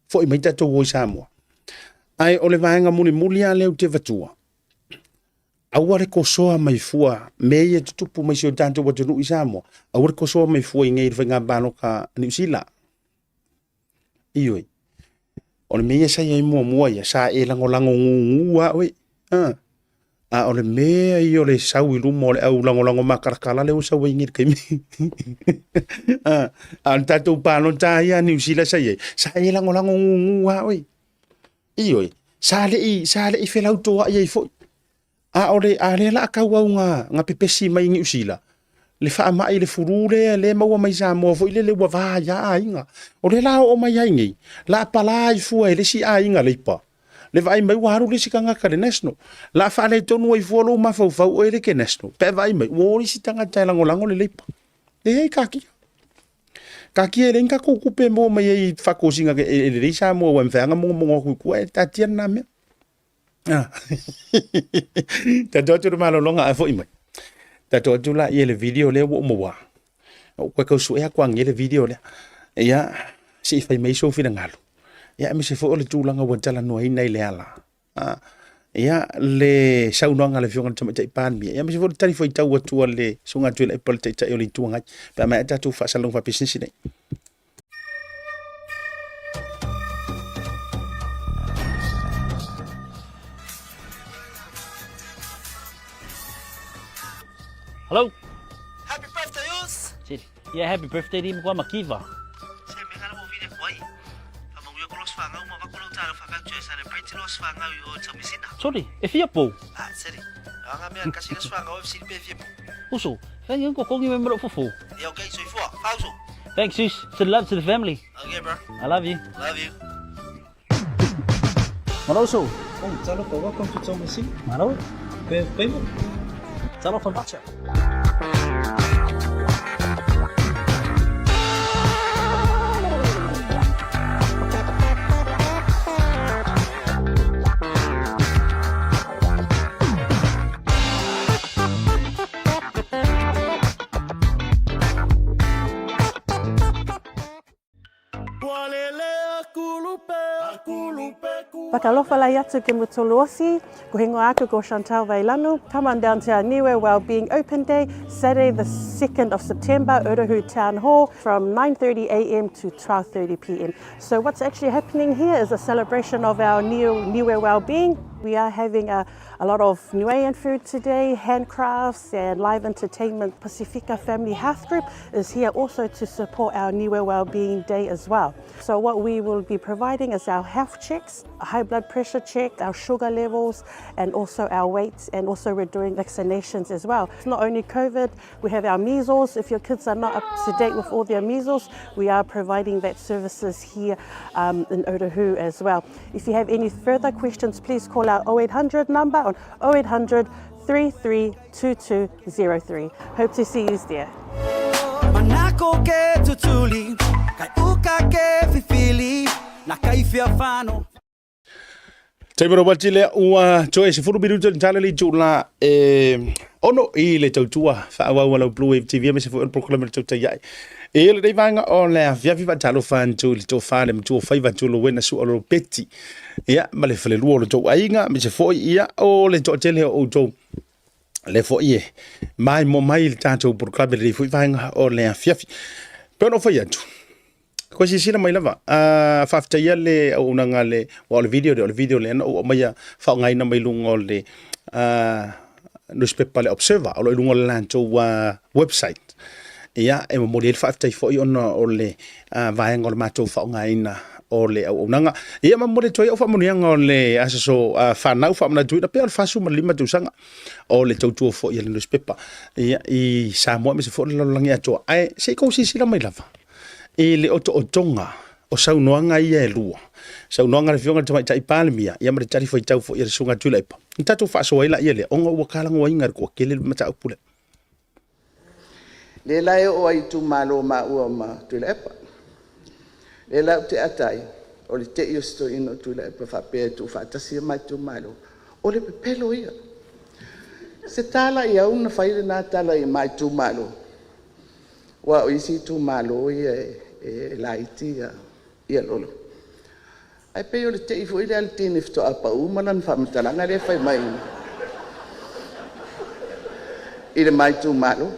Fu ima i tatou o i Samoa. Ai ole vaenga muli a leu te vatua. Aware ko soa mai fua meia tutupu mai sio tanto wa tunu isamo. Aware ko soa mai fua ingei venga bano ka New Zealand. Ioi. Ole meia sa ia mua ia sa e lango ngua we. A ole mea i ole sau i lumo ole au lango makarakala leu sa we ngir kemi. A tato pano ta ia New Zealand sa ia. Sa e lango ngua we. Ioi, sale i felau toa ia i foi. A ore la kau au nga pepesi mai ngi usila. Le fa mai le furule le maua mai Samoa foi le wa va ya inga. Ore la o mai ngi. La pala i fu le si a inga le pa. Le vai mai waru le si kanga ka le national. La fa le tonu i fu lo ma fau o le ke national. Pe vai mai wo si tanga tailango lango le pa. E kaki. Kaki e renka kukupe mo mai e whakosinga ke e reisa mo wa mwhanga mo ku e tatian na me. Ta dotu malo longa a foi mai. Ta dotu la i le video le wo mo wa. O ko su e kwang i le video le. Ya si fai mai so fina ngalo. Ya mi se fo le tulanga wa tala no hina ile ala. Ya le saunanga le fionga tama tai pan mi. Ya mi se fo tari foi tau atu le sunga tu le pol tai tai le tuanga. Pa mai ta tu fa salong fa business nei. Hello. Happy birthday, Yus! Siri. Yeah, happy birthday di mo kwa makiva. Se me ngala mo vine kwai. Amo yo kolos fanga mo vakulo talo fakancho celebrate los fanga yo tamisina. Sorry, e fia po. Ah, seri. Anga me kasi los fanga o si be fie. Uso, fan yung kokong yung member fufu. Yeah, okay, so ifo. Pauso. Thanks, sis. Send love to the family. Okay, bro. I love you. Love you. Maroso. Oh, talo ko welcome to Tamisina. Maro. Be mo. Talo van Batcha. Pakalofa lai atu ke Mutolosi, ko hingo aku ko Chantal Vailanu. Come on down to our Niue Wellbeing Open Day, Saturday the 2nd of September, Urahu Town Hall from 9:30 a.m. to 12:30 p.m. So what's actually happening here is a celebration of our Niue Wellbeing. We are having a lot of Niuean food today, handcrafts and live entertainment. Pacifica Family Health Group is here also to support our Niue Wellbeing Day as well. So what we will be providing is our health checks, a high blood pressure check, our sugar levels, and also our weights, and also we're doing vaccinations as well. It's not only COVID, we have our measles. If your kids are not up to date with all their measles, we are providing that services here in Urahu as well. If you have any further questions, please call our 0800 number on 0800 332203. Hope to see you there. Manako ke tutuli, kai uka ke fifili, na kai fiafano. Taimaro watile ua toe se furu biru tala li tula ono i le tautua fa wa wala Bluwave TV me se fu proclamer tautai A'E. E le dei vanga o le via viva talo fan tu li to fa le tu fa va tu lo wena su o peti. Ya ma le fele luo to ainga me se foi ia o le to tele o to le foi mai mo mai le tanto proclamer le fu vanga o le fiafi. Pero foi atu. Ko si sila mai lava. Fafta ia le o unanga le o le video le o mai fa ngai na mai lungo le newspaper le observer o le lungo le lanto website. Ia e mo le fafta fo i ona o le vai ngol mato fa ngai na o le o unanga. Ia ma mo le toi o fa mo o le aso fa na fa na tuina pe al fasu ma lima tu sanga o le tautu fo i le newspaper. Ia i Samoa me se fo le langi ato. Ai se ko si sila mai lava. E le o tonga o saunoanga ia e lua. Saunoanga le fionga tamai tai palemia, ia ma le tari foi tau fo ia le sunga tuilepa. Ntatu fa so ila ia le onga ua kalango wa inga ko kele mata upule. Le lai o ai tu malo ma ua ma tuilepa. Le lai te atai o le te iosto ino tuilepa fa pe tu fa tasi mai tu malo. O le pelo ia. Se tala ia una faile na tala ia mai tu malo. Wa o isi tu malo ia laiti ia lolo. Ai pe o le te ifo ile al tini fto apa umanan fa mtalanga le fai mai. Ile mai tu malo.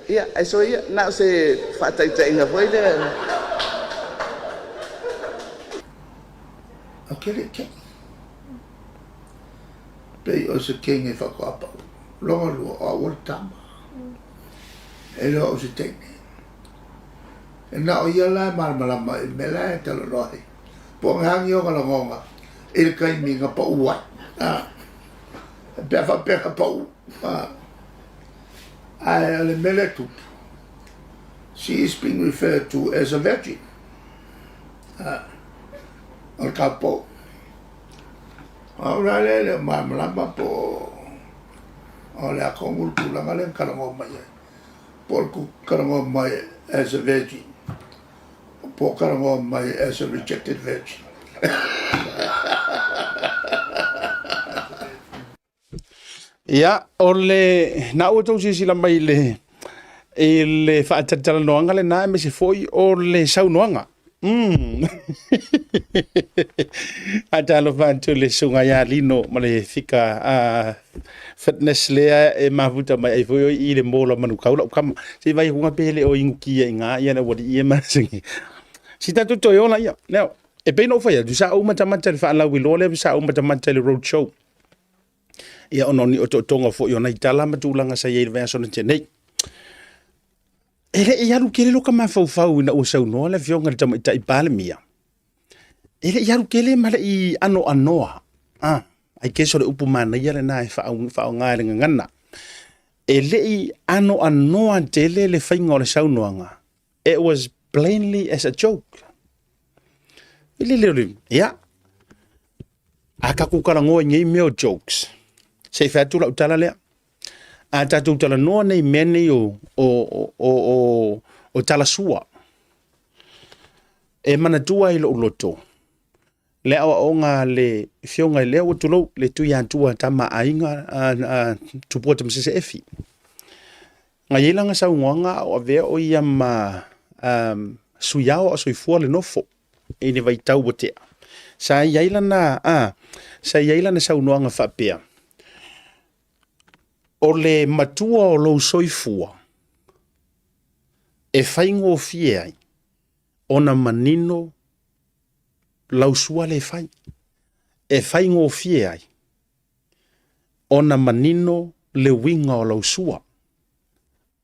Ia, ai so ia na se fa tai tai nga foi le. Akele ke. Pe o se king e fa ko apa. Longo o o tama. Ele o se teke. E na o ia lai marmalama e mela e talo rohi. Po ngangi o kala ngonga. E kai minga pa ua. E pefa peka pa ua. Ai ale mele tupi. She is being referred to as a virgin. Al capo. Ora le marmalama po. Ole a kongul tulanga le kala ngoma ia. Por karango mai as a virgin. Por karango mai as a rejected virgin. Ia, o le na o tau sila mai le whaatatala noanga le na me se foi o le sau noanga. Atalo vantu le sunga ya lino ma le fika fitness lea e mafuta mai ai foi i le mola manu kaula kama se vai hunga pele o ingukia inga ia na wadi ia masingi. Si tatu toi ona ia. Leo, e peino fai du sa o matamata le whaala wilo le sa o matamata le road show. Ia ono ni o tonga fo i ona i tala matulanga sa iei vea sona tenei. Ele ia rukele loka mawhau ina o sau noa le fionga le tamai tai palemia. Ele ia rukele male i ano anoa. Ai keso le upu mana ia le na e whao ngā le ngana. Ele i ano anoa tele le whainga o le sau noanga. It was plainly as a joke. Ele leo ia. Aka kukara ngoa ngei meo jokes. Se whaatula utala lea. A tatu tala noa nei mene o tala sua. E mana tua i lo uloto. Le awa o ngā le fionga i leo tulo le tui antua tama ainga tupota msese efi. Nga yelanga sa ungoanga o avea o ia ma suyao o soifua le nofo. E ne vai tau botea. Sa yailana sa unoanga whapea. O le matua o lou soifua, e whaingo fie ai, ona manino lausua le whai. E whaingo fie ai, ona manino le winga o lausua.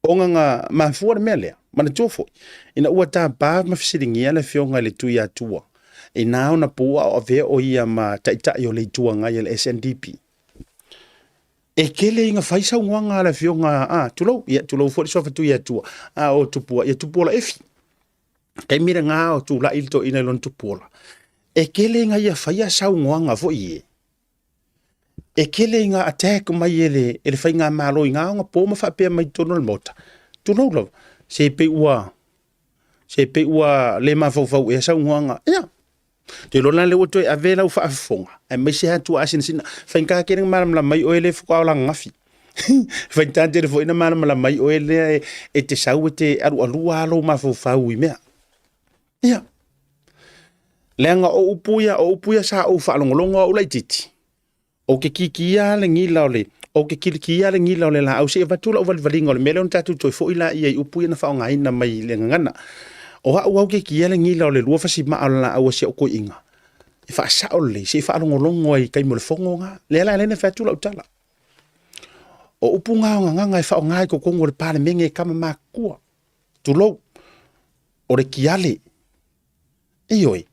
Onga ngā mafua le mea lea, mana tofo. Ina ua tā pā mawhisiringia le fionga le tui atua. E nā ona pua o vea o ia ma taitai o le tua ngai le SNDP. E kele inga whaisa unwanga la fionga, tulou fo le sofa tu ia tua, o tupua, ia tupuola efi. Kei mira ngā o tu la ilto ina lon tupuola. E kele inga ia whaia sa unwanga fo ie. E kele inga attack mai ele whai ngā malo i ngā onga pōma whapea mai tono le mota. Tulou lau, se pe ua le mawhau e sa unwanga, ia. Te lona le oto e avela u whaafonga. E mai se hatu asin sina. Whainka kering maramala mai o ele whukao la ngafi. Whaintate re fo ina maramala mai o ele e te sau e te aru alua alo mawhau i mea. Ia. Leanga o upuia sa o whaalongolonga o lai titi. O ke kikia le ngila o le. O ke kilikia le ngila o le la. Au se e vatula o valivalinga o le mele on tatu toi fo ila ia i upuia na whaonga ina mai le ngana. O au ke ki ele ngila o le lua fasi maa la au se o ko inga. E fa sa o le, se fa alongolongo ai kai mo le fongo nga. Le la lene fa tula utala. O upu nga e fa o ngai ko kongo le pale menge e kama makua. Tulou. O le kiale. Ioi.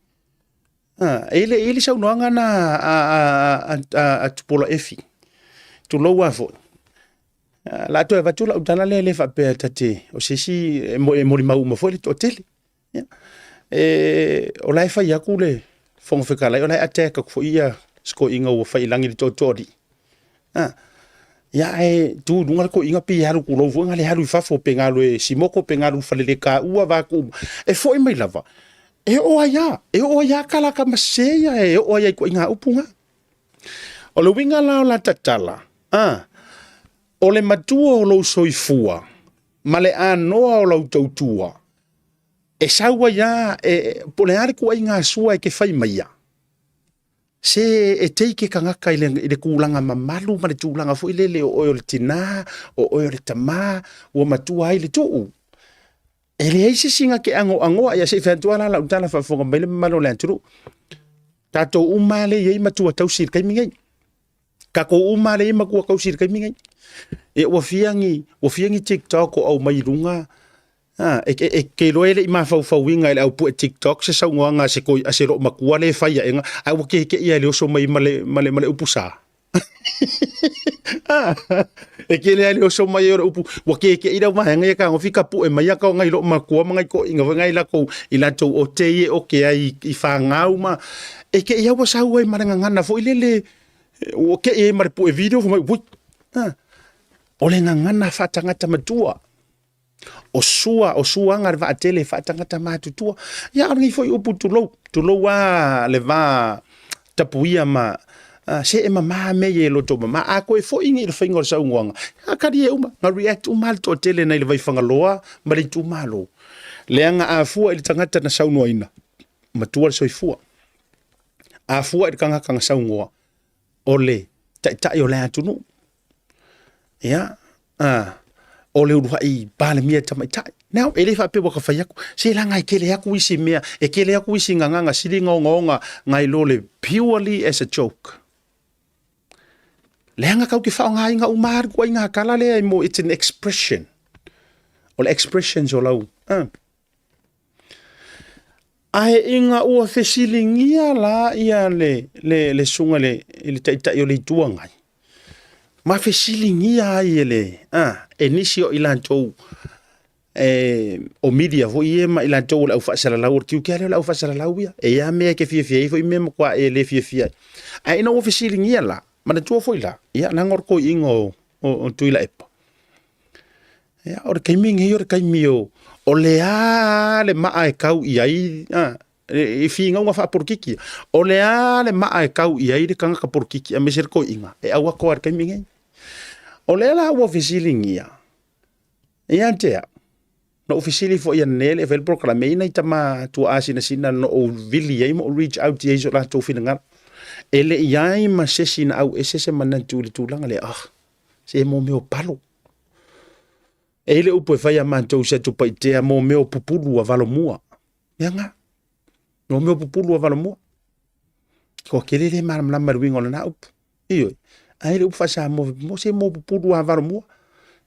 Ele sa unoanga na a tupola efi. Tulou a fo. La to e vatula utala le fa pe tate. O se si mo li mau mo fo le to tele. O lai fa ia kule fongo fekala o lai ateka ko ia sko inga o fa ilangi to tori. Ya tu dunga ko inga pe haru kulo vo ngale haru fa fo pengalo e simoko pengalo fa le ka ua va ku e fo i mai lava. E o ya kala ka maseia e o ya ko inga upunga. O le winga la tatala. O le matua o lo soifua. Ma le anoa o lo tautua. E saua ya po le are ko inga sua e ke fai mai ya. Se e teike kangaka i le kulanga mamalu ma le tūlanga fo i le o le tina, o le tama, o matua ai le tuu. E le eise singa ke angoa ia se whentua la utala whafonga mai le malo le anturu. Tato umale yei matua tausir kai mingai. Kako umale yei makua kausir kai mingai. E wafiangi TikTok o au mai runga. Ke loele i mafauinga ile au pu TikTok se saunga se ko asero makua le fai enga au ke ia le oso mai male upusa. Ke le oso mai ora upu wa ke ira ma nga ka ngofika pu e mai ka ngai lo makua ngai ko inga ngai la ko ila to o te o ke ai i fa ngau ma ke ia wa sa oi maranga ngana fo ile o ke e mar pu e video fo mai o le ngana fa tanga matua. O sua ngar va tele fa tangata matutua ya ngi foi upu tulo wa le va tapuia ma se e mama me ye lo to mama a ko foi ngi le fingor sa ngwanga ka di uma nga react mal to tele na le vai fanga loa ma le tu malo le anga a fu le tangata na sau noina matua so fu a fu e kanga sau ngwa ole ta yo le atunu ya o le uru hai pale mia tamaitai. Now, ele fa pe waka whaiaku. Se la ngai kele aku isi mea. E kele aku isi nganga siri ngonga ngai lole purely as a joke. Le hanga kau ki whao ngai ngā umar kua inga kala lea mo it's an expression. O le expressions o lau. Ahe inga ua whesilingia la ia le sunga le taitai o le tua ngai. Ma whesilingia ai ele. E nisi o ilantou o media vo ie ma ilantou la ufasala la urtiu ke la ufasala la uia e ya me ke fie vo me kwa e le fie ai no officially ngia la ma na tu foi la ia na ngor ko ingo o tuila epa ya or kaiming he or kaimio o le a le ma ai kau iai e finga nga fa porkiki o le a le ma ai kau iai de kanga ka porkiki a meser ko inga e awa ko ar kaiming o le la officially ngia ia tea no officially fo ia nele vel proclame ina tama tu asina sina no vili ai mo reach out ye so la to finanga ele ia ma sesina au ese mana tu langa le se mo meu palo ele upo fa ia man to se tu paitea mo meu pupulu a valomua yanga no meu pupulu a valomua ko kele le mar la marwingo na up io ai le ufa sa mo se mo pupulu a valomua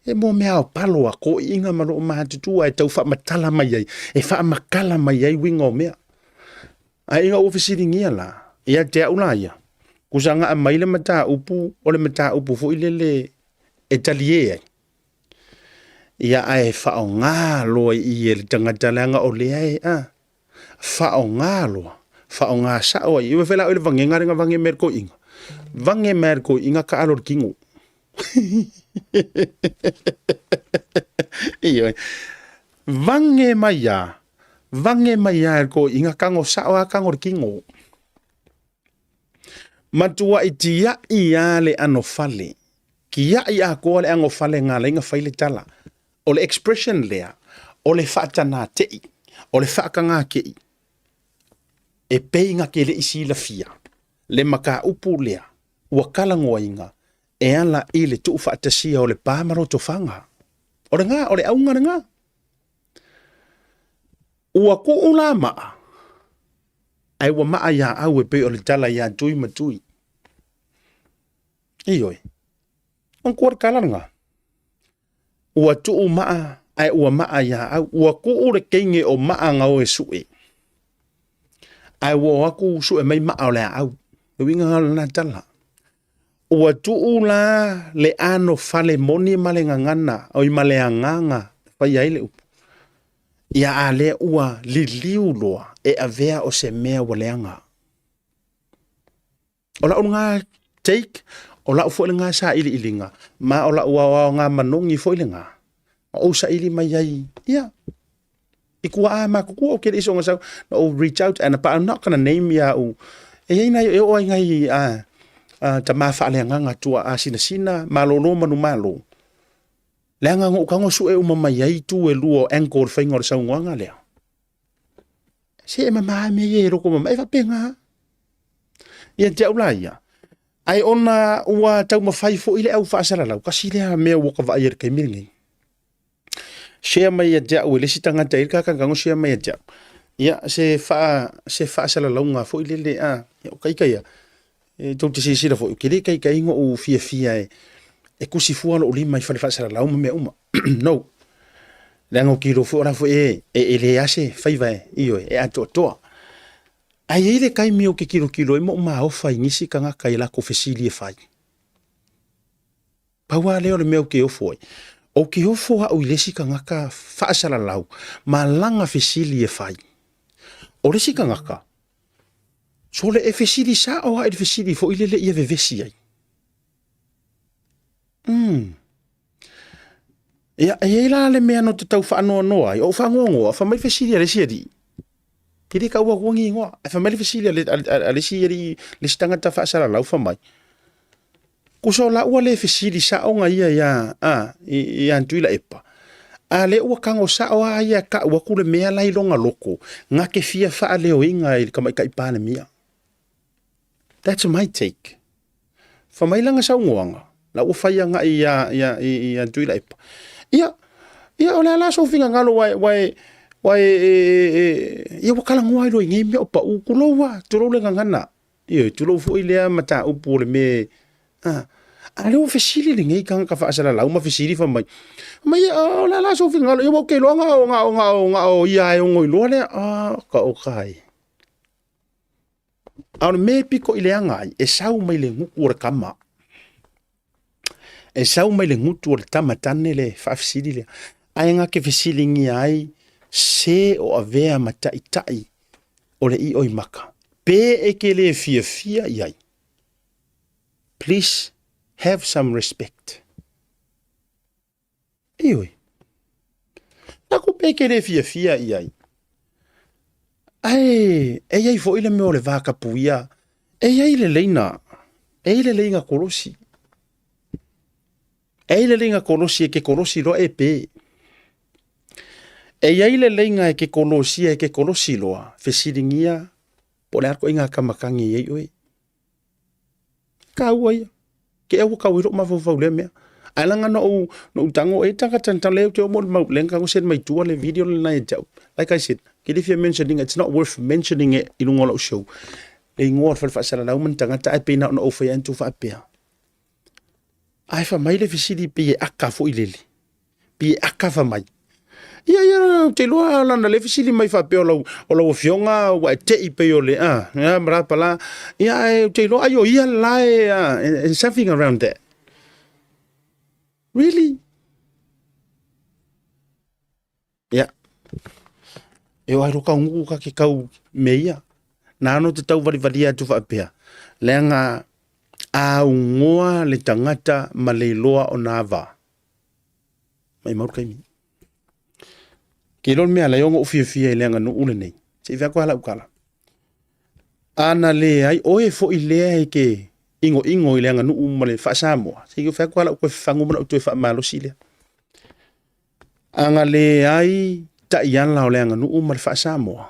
e mo mea palo a ko inga malo mahatutua e tau wha matala mai ai, e wha makala mai ai winga o mea. A inga ofisiri ngia la, ia te aula ia. Kusanga a maile mata upu, o le mata upu fo ilele e talie ai. Ia ai wha o ngā loa i e le tangatalanga o le ai, wha o ngā loa, wha o ngā sao ai. Iwa whela o le vange ngaringa vange merko inga. Vange merko inga ka alor kingu. Iyo vange maya ko inga kango sawa kango kingo matua itia ia le anofale kia ia ko le angofale ngala inga faile tala o le expression lea o le fatana te o le fakanga ke e peinga ke le isi la fia le maka upu lea wakala ngoinga e ala ile tu fatasia o le pamaro to fanga o le nga o le aunga nga ua ku ula maa. Ai ua maa ia au e pe o le tala ia tui matui. Ioi. On kuar kalanga. Ua tuu maa, ai ua maa ia au. Ua ku ure keinge o maa ngau e sue. Ai ua waku sue mai maa o le au. E winga ngalo na tala. Ua tuu la le ano fale moni male ngangana. O i male anganga. Pai aile upu. Ia a le ua li liu loa e a vea o se mea waleanga. O la unga take, o la ufo nga sa ili ilinga. Ma o la ua nga manongi fo ilinga. O sa ili mai ai. Ia. Ikua a ma kukua o kere iso nga sa. O reach out and I'm not gonna name ya u. E ina e o ngai ta mafa le nga tua a sina sina malo no manu malo. Leanga ngo kango su e umama yai tu e luo ankor fingor sa nganga lea. Se e mama me ye roko mama e fa penga. Ia te ula ia. Ai ona ua tau mawhai fo ile au whaasara lau. Kasi lea mea waka wa ayer kai miringi. Shea mai a jau e lesi tangata irka kangango shea mai a jau. Ia se whaasara lau ngā fo ile le a. Ia o kai kai a. E tau te sisira fo. Kere kai kai ingo o fia fia e. E kusi fua lo lima i whale whaasara lau mea uma. No. Leango ki ro fo ora fo e le ase whaiva e. Iyo e ato toa. Ai ele kai meo ke kilo e mo ma ofa ingisi ka nga kai la ko fesili e fai. Paua leo le meo ke ofo ai. O ke ofo a o ilesi ka nga ka whaasara lau. Ma langa fesili e fai. O lesi ka nga ka. So le e fesili sa o a e fesili fo ile le ia vevesi ai. Ia e la le mea no te tau whaanoa noa ai. O whangongoa, wha mai fesili a lesi adi. Kiri ka ua kuangi ingoa. E wha mai fesili a lesi adi lesi tangata whaasara lau wha mai. Kuso la ua le fesili sa o nga ia ia antuila epa. A le ua kango sa o a ia ka ua kule mea lai longa loko. Nga ke fia wha leo inga i kamai ka ipane mia. That's my take. Wha mai langa sa ungoanga. La ua whaia nga ia antuila epa. Ia o le ala so finga ngalo wai ia wakala ngua iro ingi mea opa ukulowa tulo le ngangana. Ia tulo fo ilea mata upu le me. A leo fesili le ngai kanga ka whaasara lau ma fesili wha mai. Mai o le ala so finga ngalo ia wake loa nga o ia e ongoi loa le. Ka o kai. Aone me piko ilea ngai e sau mai le nguku ora kama. E sau mai le ngutu o le tamatane le whaafesili le. Ai nga ke fesili ngi ai se o avea matai tai o le i oi maka. Pe e ke le fia iai. Please have some respect. Ioi. Nako pe ke le fia iai. Ai, e iai fo ile me o le vaka puia. E iai le leina. E ile leinga kolosi. E ile leinga kolosi e ke kolosi lo e pe. E iai le leinga e ke kolosi loa. Fesiringia. Po le arko inga kamakangi iei oi. Ka ua ia. Ke ewa ka wiro ma vau le mea. Ailanga no utango e taka tantan leo te omo mau lenga ngo sen mai tua le video le na e jau. Like I said, ke if you're mentioning it's not worth mentioning it i lungo lo show. E ngor fa fa sala lau man tanga ta e pena no ofa en tu fa pe. Ai fa mai le fisili pe aka fo ilele. Pe aka fa mai. Ia te loa lana le fisili mai fa pe o lo fionga wa te i pe o le ya mra pala. Ia te loa ayo ia lai and something around that. Really? Yeah. Eu ai roka ngu ka ke kau meia. Na no te tau vari atu fa pea. Lenga a ngoa le tangata ma le loa o nava. Mai mau kai mi. Ke lon mea la yongo fia lenga no ule nei. Se vea ko hala ukala. Ana le ai oe fo i lea ke ingo i lenga no umale fa Samoa. Se ke vea ko hala ko fangu mana utu fa malo sile. Anga le ai ta ian la lenga no umale fa Samoa.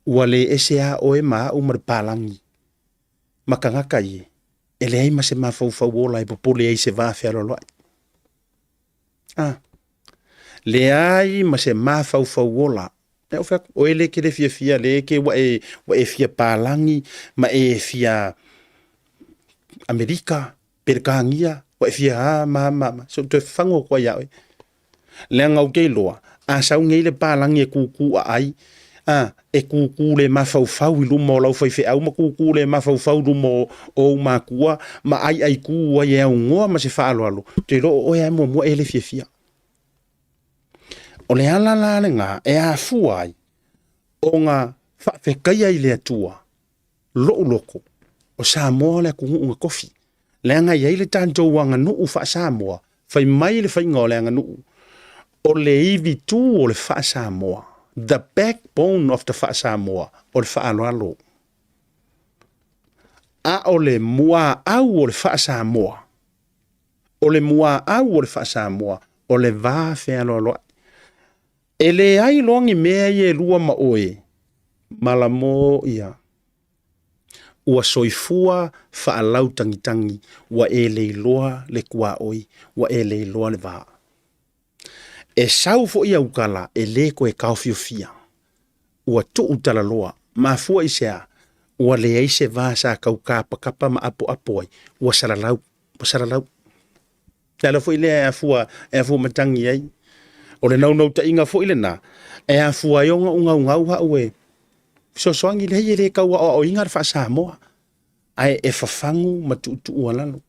Wale esa oe ma umar palangi. Makangaka ye. Ele ai ma se ma fau wola i popole ai se va fe alo. Le ai ma se mafau ola. E o fea, o ele ke le fia le ke wa e fia palangi, ma e fia Amerika, perkangia, wa e fia so te fango kwa ya oi. Le ngau ke loa, a sau ngei le palangi e kuku a ai, e kuku le mafau i lumo lau fai fe au ma kuku le mafau lumo o makua, ma ai ku e au ngoa ma se fa alo te lo o e mo ele fia. O le ala la le ngā e a fuai o ngā whawhekaia i le atua loo loko o Samoa le kungu unga kofi le anga iai le tāntou wanga nuu wha Samoa whai mai le whainga o le anga nuu o le iwi tū o le wha Samoa, the backbone of the wha Samoa o le wha alo a o le mua au o le wha Samoa o le mua au o le wha Samoa o le vā whea alo e le ai longi mea i e lua ma oe, malamo ia. Ua soifua whaalau tangitangi, wa e le iloa le kua oi, wa e le iloa le vaa. E sau fo ia ukala e le ko e kaufio fia. Ua tu utala loa, ma fua i sea, ua le eise vaa sa kau kapa ma apo ai, ua saralau. Tala fo i le e fua matangi ai. O le nau ta inga fo ile na e a fuaionga unga uha ue so soangi le le ka o inga fa Samoa ai e fafangu matu lalo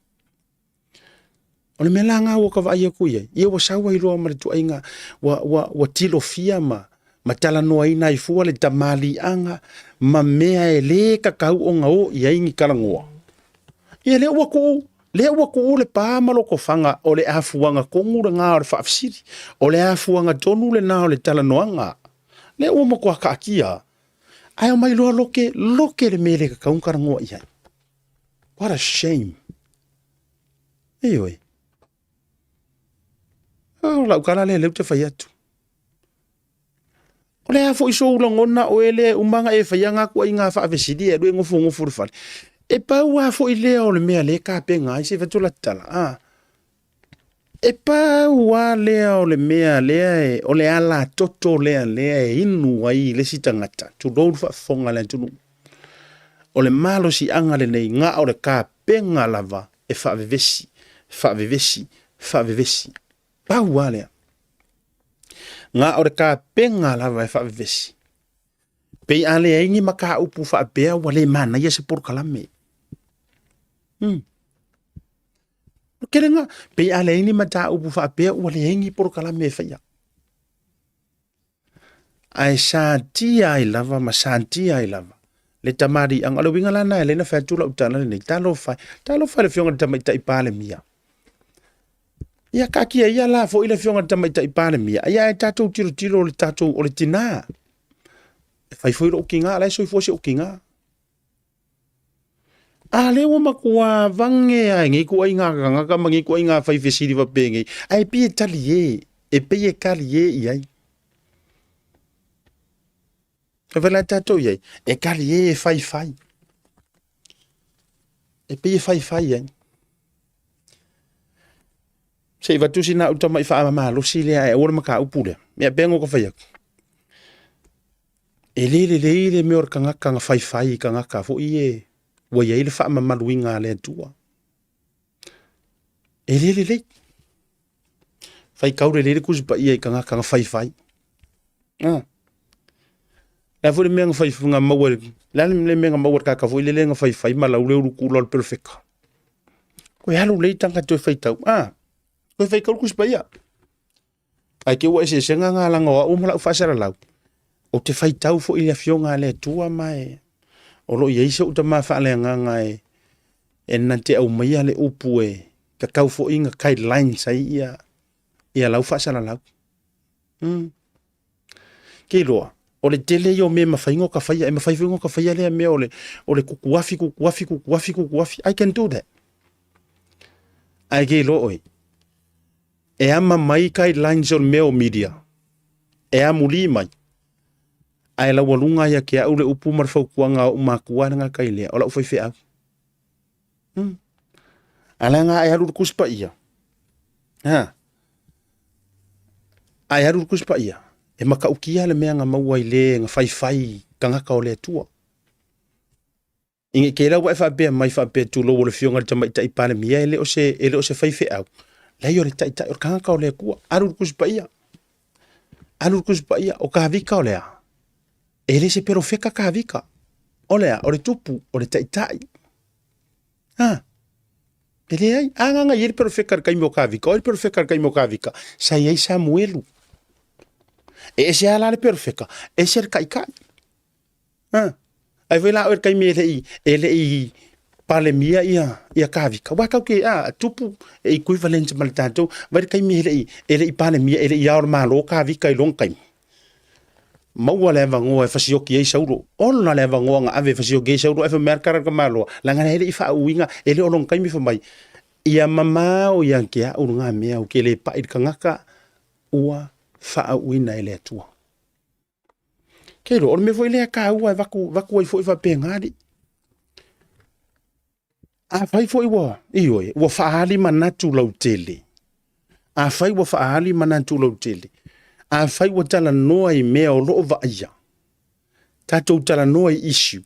o le melanga o ka vai ku ye wa sawa i lo ma tu inga wa tilo fia ma tala no ina i fua le tamali anga ma mea e le ka kau o ngau i ingi kalangoa ia le wa ku le pa malo ko fanga o le afuanga kongu nga o le fafsiri o le afuanga tonu le na o le tala noanga le o mo ko akakia ai o mai lo loke le mele ka kaungara ngo ia what a shame eoi o la kala le te fai atu o le afo iso ulo ngona o ele umanga e fai nga ko inga fa avesidi e do ngofu fale e pa ua fo i leo le mea le ka penga i se fatula tala e pa ua leo le mea lea o le ala toto lea inu ai le sitangata tu lou fa fonga le tunu o le malo si anga le nei nga o le ka penga lava e fa vevesi pa ua lea nga o le ka penga lava e fa vevesi pe ale ingi maka upu fa bea wale mana ia se por kalame Kerenga pe ale ini mata upu fa pe o le hengi por kala me fa ya. Ai santia I lava ma santia I lava. Le tamari ang alo winga lana le na fa tula utana le talo fa le fionga tamai tai pale mia. Ya kaki ya la fo ile fionga tamai tai pale mia. Ya tatu tiro le tatu o le tina. Fai foi o kinga la so fo se o kinga. Ale o makua vange ai ngi ko inga nga mangi ko inga fai fesiri va pengi ai pi talie e pe e kalie ai e vela tato ai e kalie fai e pe fai ai se va tu sina utama fa ma lo sile ai o maka upule me bengo ko fai e le me or kanga fai kanga ka fo ie wa ia ile fa mamaluinga le tua e le fai kaure le kus pa ia kanga fai la fu le menga fai funga mawar la le menga mawar ka fu le lenga fai ma la ule ku lo perfect ko ya lo le tanga to fai tau ko fai kaure kus pa ia ai ke wa se senga nga la ngo o mala fa sara la o te fai tau fo ile fionga le tua mai o lo ia isa uta mafa le nganga e nante au mai ale upu ka kau fo inga guidelines ai ia lau fa sala lau ke loa o le tele yo me mafaingo ka faia e mafaifingo ka faia le me o le kukuafi I can do that ai ke lo oi e ama mai guidelines o me o media e amuli mai ai la walunga ya ke au le upu marfau kuanga o makua nga kaile o la foi fea ala nga ai halu kuspa ia ai haru kus pa ia e maka ukia le mea nga maua i le nga fai kangaka o le atua inge ke la wa fa be mai fa be tu lo le fionga tama i pale mia ele o se fai fe au la yo le tai o kangaka o le kua haru kus pa ia o ka vika o lea ele se pero feka ka vika o lea o le tupu o le tai ele ai anga ele pero feka ka imo ka vika o ele pero feka ka imo ka vika sai ai Samuelu ese ala le pero feka ese kai ai vai la o kai me ele i pale mia ia ka vika wa ka ke tupu equivalent mal tanto vai kai me ele i pale mia ele ia o malo ka vika i long kai maua le vango e fasioki e sauro ona le vango nga ave fasioki e sauro e fa merkara ka malo la ngana ele i fa uinga ele o long kai mi fa mai ia mama o ia ke o nga mea o ke le pa i kangaka ua fa uina ele atua kero o me foi le ka ua vaku ai foi fa pengari a fai foi wa ioi wa fa ali manatu lau tele a fai wa fa ali manatu lau tele a fai wa tala noa i mea o loo va ia tatou tala noa i issue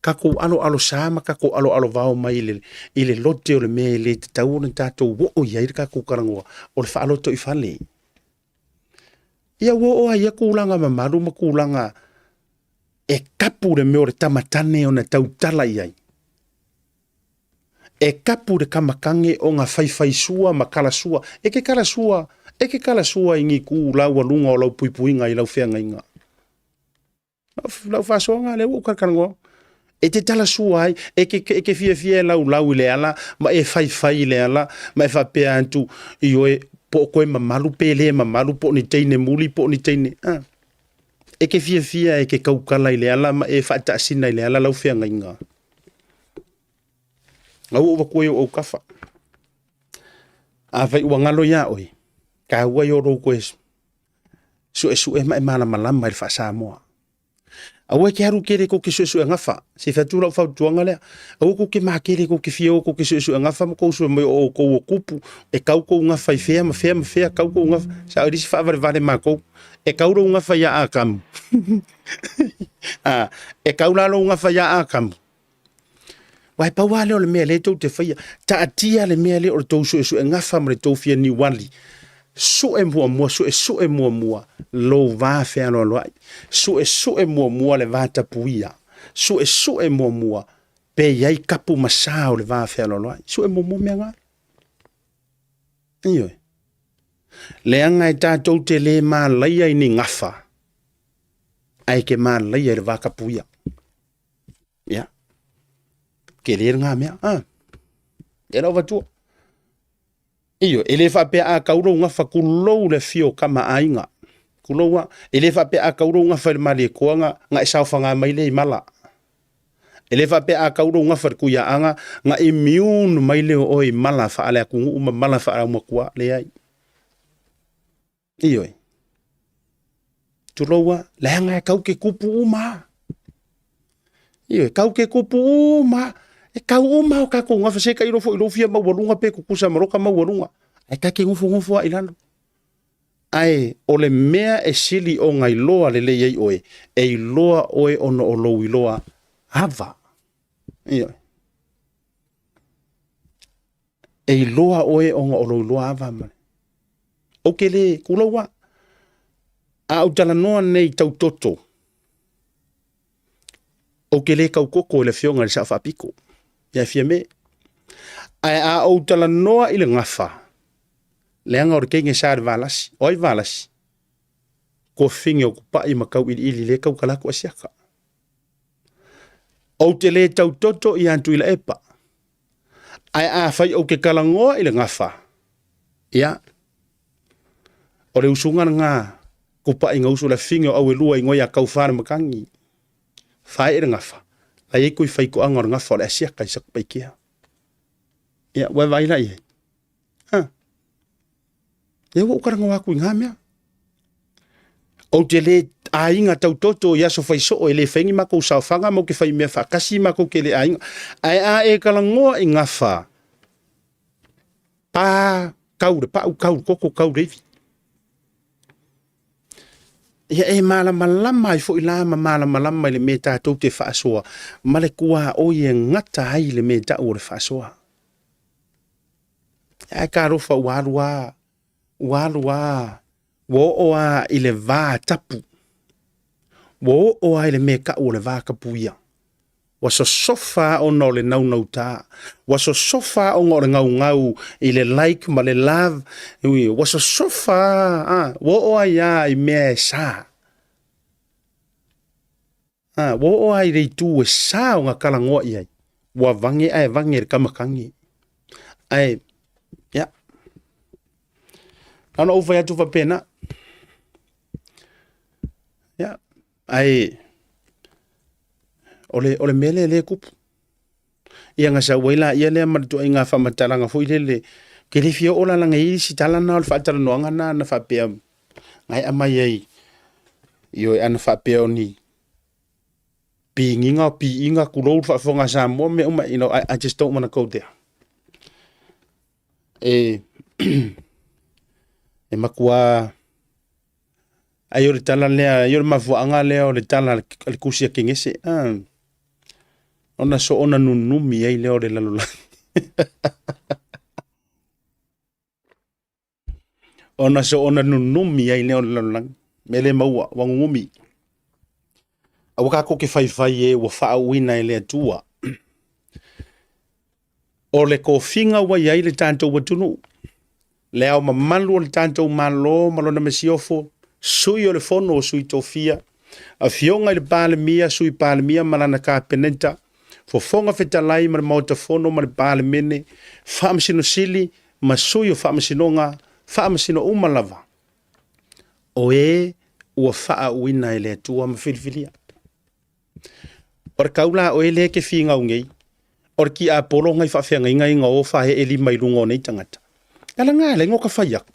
kako alo sama kako alo vao mai ile lote o le mea le te tau na tatou wo o ia i kako karangoa o le fa alo to i fale ia wo o ia kulanga mamaru makulanga e kapu le mea o le tamatane o na tau tala iai e kapu le kamakange o nga fai sua makala sua e ke kala sua ingi ku lau alunga o lau puipuinga i lau whenga inga lau whasoanga le u karangoa e te tala sua ai e ke fia lau i le ala ma e fai le ala ma e whapea antu i oe po koe mamalu pele mamalu po ni teine muli po ni teine e ke fia e ke kaukala i le ala ma e whatasina i le ala lau whenga inga au wa koe o kafa a vai ua ngalo ia oi ka ua i oro koe su e mana malama i le Samoa au ke haru kere ko ke su e ngafa se fatu lau fau tuanga lea au ko ke makere ko ke fio ko ke su e ngafa ma ko su mo o ko kupu e kau ko ngafa i fea ma fea kau ko ngafa sa ori se fa vale ma ko e kau ro ngafa ia akam e kau la lo ngafa ia akam wai pa wale o le mea le tau te whaia ta atia le mea le o le tau su e ngafa ma le tau fia ni wali su e mua lo va fea lo loai su e mua le va tapuia su e mua pe iai kapu masao le va fea lo loai su e mua mea ngā iyo le anga e tātou te le maa laia i ni ngafa ai ke maa laia le va kapuia ya ke le ngā mea e rau vatua iyo ele fa pe a kauro nga fa kulou le fio kama ainga kuloua ele fa pe a kauro nga fa mali ko nga sa fa nga mai le mala ele fa pe a kauro nga fa ku ya anga nga immune mai le o i mala fa ala ku uma mala fa mo kwa le ai iyo tuloua le nga kau ke kupu uma iyo kau ke kupu uma e kau uma o ka ko nga fa se ka iro fo ilo fia ma walunga pe ku kusa maroka ma walunga ai ka ke ngofo ai lalo ai o le mea e sili o ngai loa le lei oe e loa oe ono o lo i loa hava ia e loa oe ono o lo i loa hava mane o ke le kuloa a utala noa nei tau toto o ke le kau koko le fionga le sa fa piko ia fia me ai a utala noa i le ngafa le anga o kenge sa valasi oi valasi ko finge o pa i makau i le kau kala ko asiaka o te le tau toto i antu i la epa ai a fai o ke kalangoa i le ngafa ia o le usunga nga ko pa i ngausu la finge o lua i ngoia kau fana makangi fai i le ngafa ai ko i fai ko anga o ngafa o le asiaka i sak paikia ia wa vai lai e wo karanga wa ku ngamia o te le ainga tau toto ia so fai so o le fengi mako sa fanga mo ke fai me fa kasi mako ke le ainga ai a e kalangoa i ngafa pa kau koko kau revi ia e malamalama ai foʻi la ma malamalama i le mea tatou te faasoa ma le kua o ia ngata ai le mea taʻu o le faasoa ai karofa ualuā ua oo a i le vā tapu ua oo ai le mea kaʻu o le vā kapuia wa sosofa ona o le naunau tā wa sosofa o o le ngaungau i le like ma le love wa sosofa wa o ai a i mea e sa wa o ai rei tu e sa o ngā kalangoa i ai wa vange ai vange re kamakangi ai ya ana o vai atu va pena ya ai ole mele le kupu ia nga sa waila ia le ma tu inga fa matalanga fo ile ke le fio ola langa i si tala na fa tala no nga na fa pe ngai ama ye yo an fa pe oni pi inga ku lo fa nga sa mo me you know I just don't want to go there e makua ayo le tala le ayo mafuanga le o le tala le kusia kingese ona so ona nunumi ai leo le lalula ona so ona nunumi ai leo le lalula mele maua wangumi awaka ko ke fai e wa fa wina le tua o le ko finga wa ai le tanto watunu leo mamalu le tanto malo na mesiofo sui o le fono o sui tofia a fionga le palemia sui palemia malana ka penenta fo fonga fetalai ma Maota fono ma le palemene famsino sili ma sui o famsinonga famsino umalava o e ua faa uina ele tua ma filfilia or kaula o ele ke finga ungei or ki a polo ngai fa fenga ngai ngo fa he eli mai lungo nei tangata ala nga le ngo ka fayak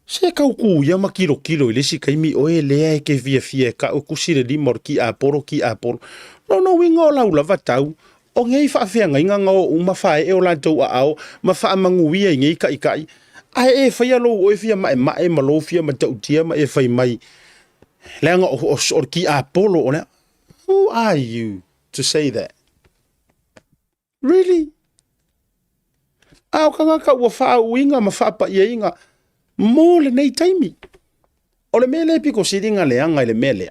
se ka ku ya makilo ile si kaimi o ele ke via ka o kusire di morki a poro no wingo la ula vatau o ngei fa fenga ngo uma fa e o la tau ao ma fa manguia ngai kai ai e fa ya lo o fia mai ma lo fia ma tau tia ma e fa mai lenga o ki a polo ona who are you to say that really au kanga ka wa fa winga ma fa pa inga mo le nei taimi o le mele piko siringa le anga le mele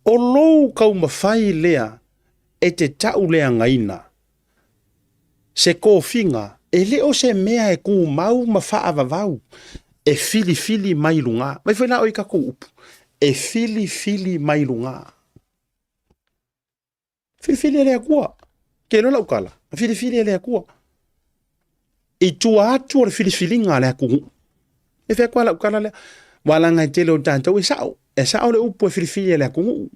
o lou kau mawhai lea e te tau lea ngaina se ko finga e leo se mea e ku mau ma faa vavau e fili mai lunga mai foi la o i ka ku upu e fili mai lunga fili le akua ke no la ukala fili le akua i tua atu o le fili nga le aku e fe kwa la ukala le wala ngai tele o tanto e sao le upu e fili le aku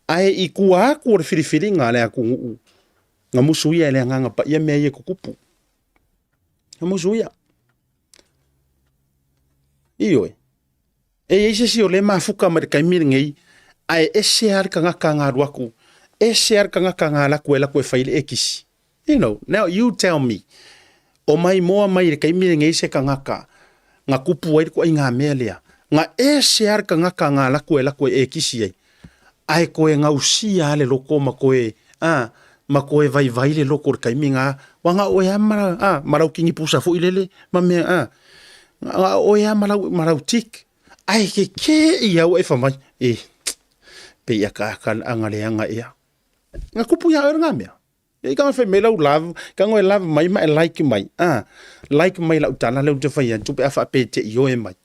ai i kua aku o le fili nga le aku nga musuia le nganga pa ia mea ia kukupu nga musuia iyo e ise si o le mafuka ma le kaimiri ngai ai ese ar kanga ruaku ese ar kanga la ku e faile ekisi you know now you tell me o mai moa mai le kaimiri ngai se kanga nga kupu ai ko inga melea nga ese ar kanga la ku e ekisi ai ko e ngausia le loko ma koe ma koe vai le loko le kaiminga wanga o ya marau kingi pusa fu ilele ma me nga o ya marau tik ai ke ia o e fa mai pe ya ka anga le anga ia nga kupu ya nga me e ka fe me love ka ngo love mai ma like mai like mai la utala le te fa ya tu pe afa pe te yo e mai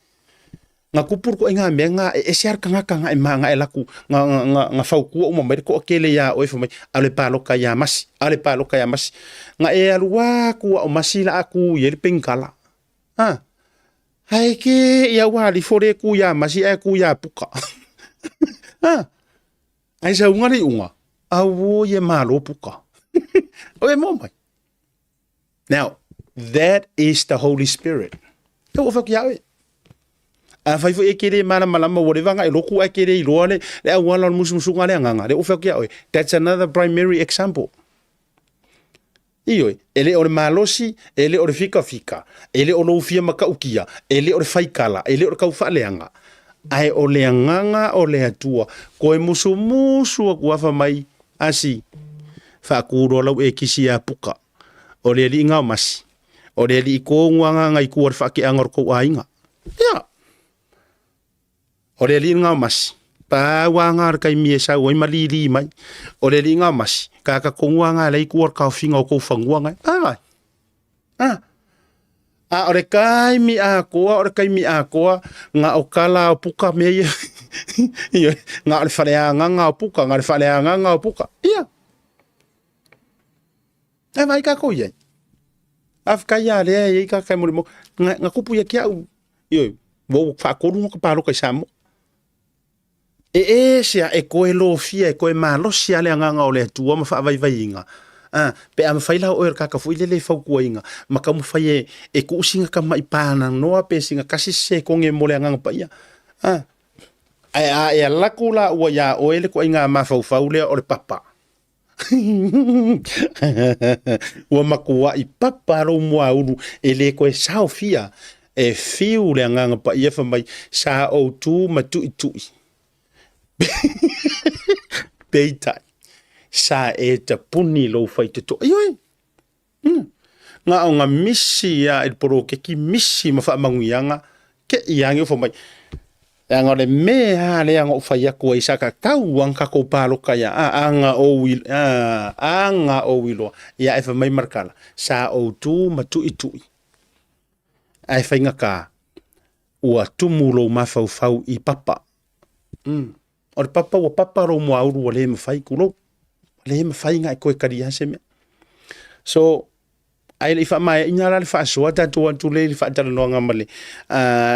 nga kupur ko nga me nga e siar kanga e manga e laku nga fau ku o mai ko kele ya o fo mai ale palo ka ya mas nga e alua ku o masila aku ye pengkala hai ke ya wali fore ku ya masi e ku ya puka ai sa unga awo ye malo puka o e mo mai now that is the Holy Spirit to of ya fai fo e kere malama o le vanga e loku e kere i roa le awala musumunga le nganga le ofa kia that's another primary example iyo ele o le malosi ele o le fika ele o lo fia maka ukia ele o le faikala ele o le kau faleanga ai o le nganga o le atua ko e musu ku afa mai asi fa kuro lau e kisi a puka o le li nga mas o le li ko nganga ngai ku fa ki angor ko ainga ya o le li nga mas pa wanga kai mi sa o mali li mai o le li nga mas ka ko nganga le ku ka finga ko fanguanga ore kai mi a koa nga o kala o puka me nga o wharea nga o puka nga o wharea nga o puka ia e vai ka ko ia afka ia le ia ka kai mo nga kupu ia kia ia wo fa ko no ka palo ka samo sia e ko e lo fia e ko e malo sia le nga o le tua ma fa vai inga pe am faila o ka fu le fa ku inga ma ka mu fai e ku singa ka mai pana no pe singa kasi se ko nge mo le nga pa ia ai la kula o ya o ele ko inga ma fa le o le papa o ma ku i papa ro mo uru ele ko e sa fia e fiu le nga pa ia fa mai sa o tu ma tu beita sa e te puni lo fai te to ai nga o nga misi ya e poro ke ki misi ma fa manguianga ke iangi fo mai nga le me ha le nga fai ko isa ka kau ang ka ko palo ka ya anga o wilo ya e fa mai markala sa o tu ma tu ai fa nga ka ua tumulo ma fau i papa o papa o papa ro mo auru le me fai kulo le me fai nga ko karia se me so ai le fa mai ina la fa so ta tu le fa ta no nga male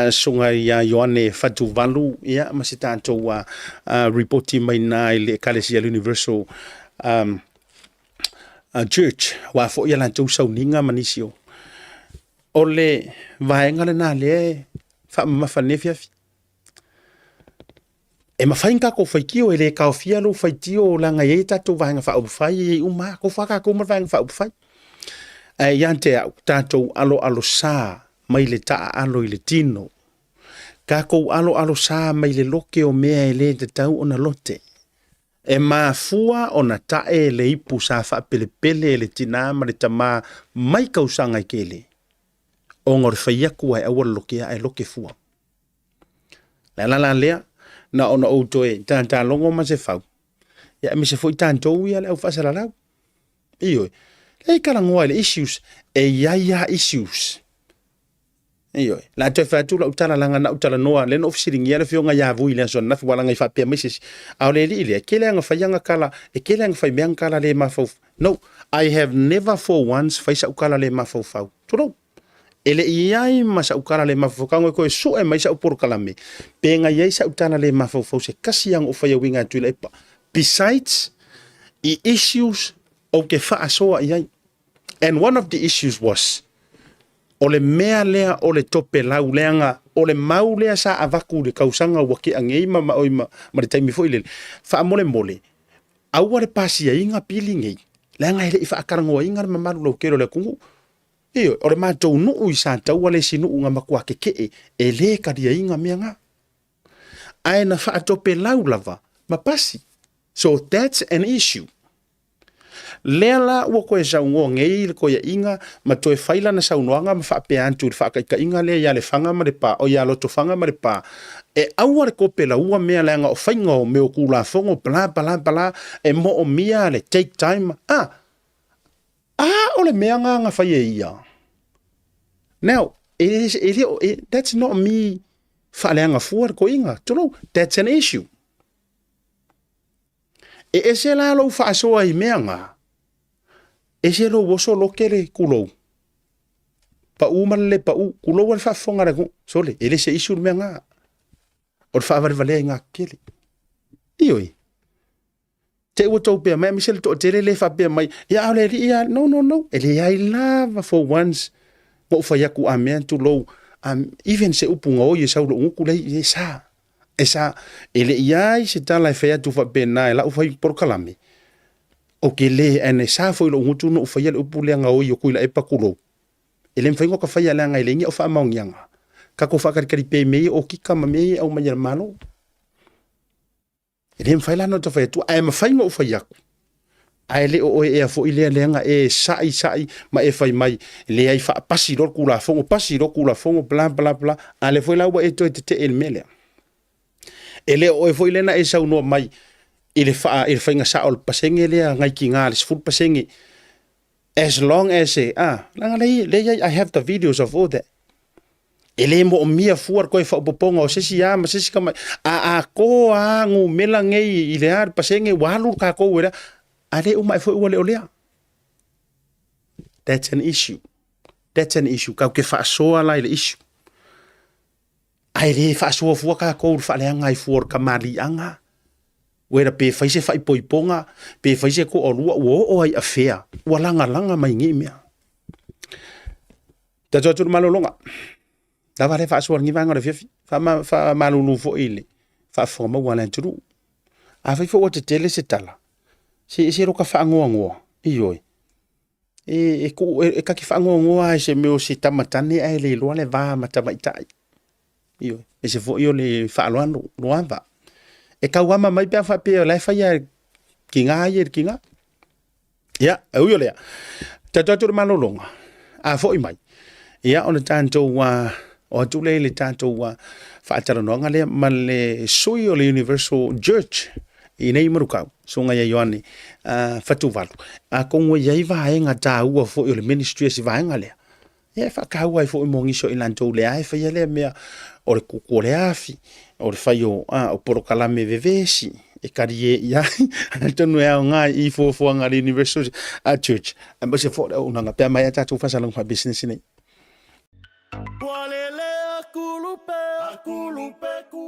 sunga ya yoane fa tu valu ya ma se tanto wa reporti mai na le Kalesia Universal church wa fo ya la tu so ninga manisio ole vai nga le na le fa ma fa nefia e ma fainga ko faikio ele ka ofia lo faitio la nga yeta to vanga fa ofai uma ko fa ka ko ma vanga fa ofai yante tato alo sa mai le ta alo ile tino ka ko alo sa mai le loke o mea ele te tau ona lote e ma fua ona ta e le ipu sa fa pele le tina ma le tama mai ka usanga kele o ngor faia ku ai awol loke ai loke fua la lea na ona o toe tanta longo ma se fau ya mi se foi tanto ia le fa sala la io le kala ngoa le issues ya issues io la te fa tu la utala langa na utala noa le no ofisiring ia le fionga ya vui le so na fa langa fa pe misis au le ile ke le nga fa yanga kala e ke le nga fa biang kala le ma fau no I have never for once fa sa ukala le ma fau tu ele iai masa ukara le mafokango ko so e mai sa por kalame penga yai sa utana le mafofo se kasiang o fa winga tu le pa besides the issues o ke fa asoa iai and one of the issues was ole mea lea ole tope lau leanga ole mau lea sa avaku le kausanga waki angei ma oima ma le taimi foi le fa mole au le pasi inga pilingi leanga ile fa akarango inga ma malu lo kero le kungu io ore ma tau nu isa tau wale sinu nga makua ke e le ka dia inga mianga ai na fa tope lau lava ma pasi so that's an issue lela wo ko sa ngei ko ya inga ma to e faila na sa unoanga ma fa pe antu fa ka inga le ya le fanga ma le pa o ya lo to fanga ma le pa e awar ko pe la ua mea langa o fainga o me o kula fongo bla e mo o mia le take time ole mea nga fa ia. Now, that's not me faleanga fuar ko inga. Tulo, that's an issue. E se la lo fa so ai mea nga. E se lo woso lo kere kulo. Pa umalle pa u kulo wa fa fonga ko. Sole, ele se issue mea nga. O fa vale nga kele. Ioi. Te uto pe mai misel to tele le fa pe mai. Ya ole ya no. Ele ai lava for once. Mo fa yaku amen tu lo even se upunga o ye saulo nguku le esa ele ia se tala fa tu fa pena la fa por kalame o ke le ene sa fo lo ngutu no fa ya upulenga o yo kuila e pakulo ele mfa ngo ka fa ya langa ile ngi o fa maungyanga ka ko whakarikari pe mei o kika ma mei au mai malo. E le mwhai lana o ta whai atua, ai ma whai ngā o whai aku. Ai le o e a fo i lea leanga e sai ma e whai mai, le ai wha pasi ro kula fongo, bla bla bla, a le whai laua e toi te e mele. E le o e fo i lena e sau noa mai, i le whai ngā sa o le pasenge lea ngai ki ngā, le sifuru pasenge, as long as langa le I have the videos of all that. Ele mo mia fuar koe fa poponga o sesi ya ma sesi kama ko ngu mela ngei i le ar pasenge walu ka ko wera ale uma foi ole olea. That's an issue. Ka ke fa soa la ile issue. Ai le fa soa fuar ka ko fa le ngai fuar ka mali anga. Wera pe fa se fa ipoiponga pe fa se ko olua o ai afea. Walanga langa mai ngi mea. Ta jotu malolonga. Lava le fa suar ngi vanga le fifi fa malulu fo ile fa forma wala tru a fa fo te tele se tala se ro ka fa ngo ioi e ka ki fa ngo ai se me o se tamatane ai le lo le va mata mai tai ioi e se fo io le fa lo ava e ka wama mai pe fa pe la fa ya kinga ya e io le ta tu malolonga a fo i mai ya on tanto wa o tule le tanto wa faatara no ngale male sui o le Universal Church i nei maruka so nga yoani fatu valu a kongo yai va nga ta u fo le ministry si va ngale e fa ka wa fo mo ngi so ilanto le ai fa yele me o le ku le afi o le fayo o porokala me vevesi e karie ya tonu ya nga I fo nga le Universal Church but se fo una nga pe mai ta tu fa salong fa business ni.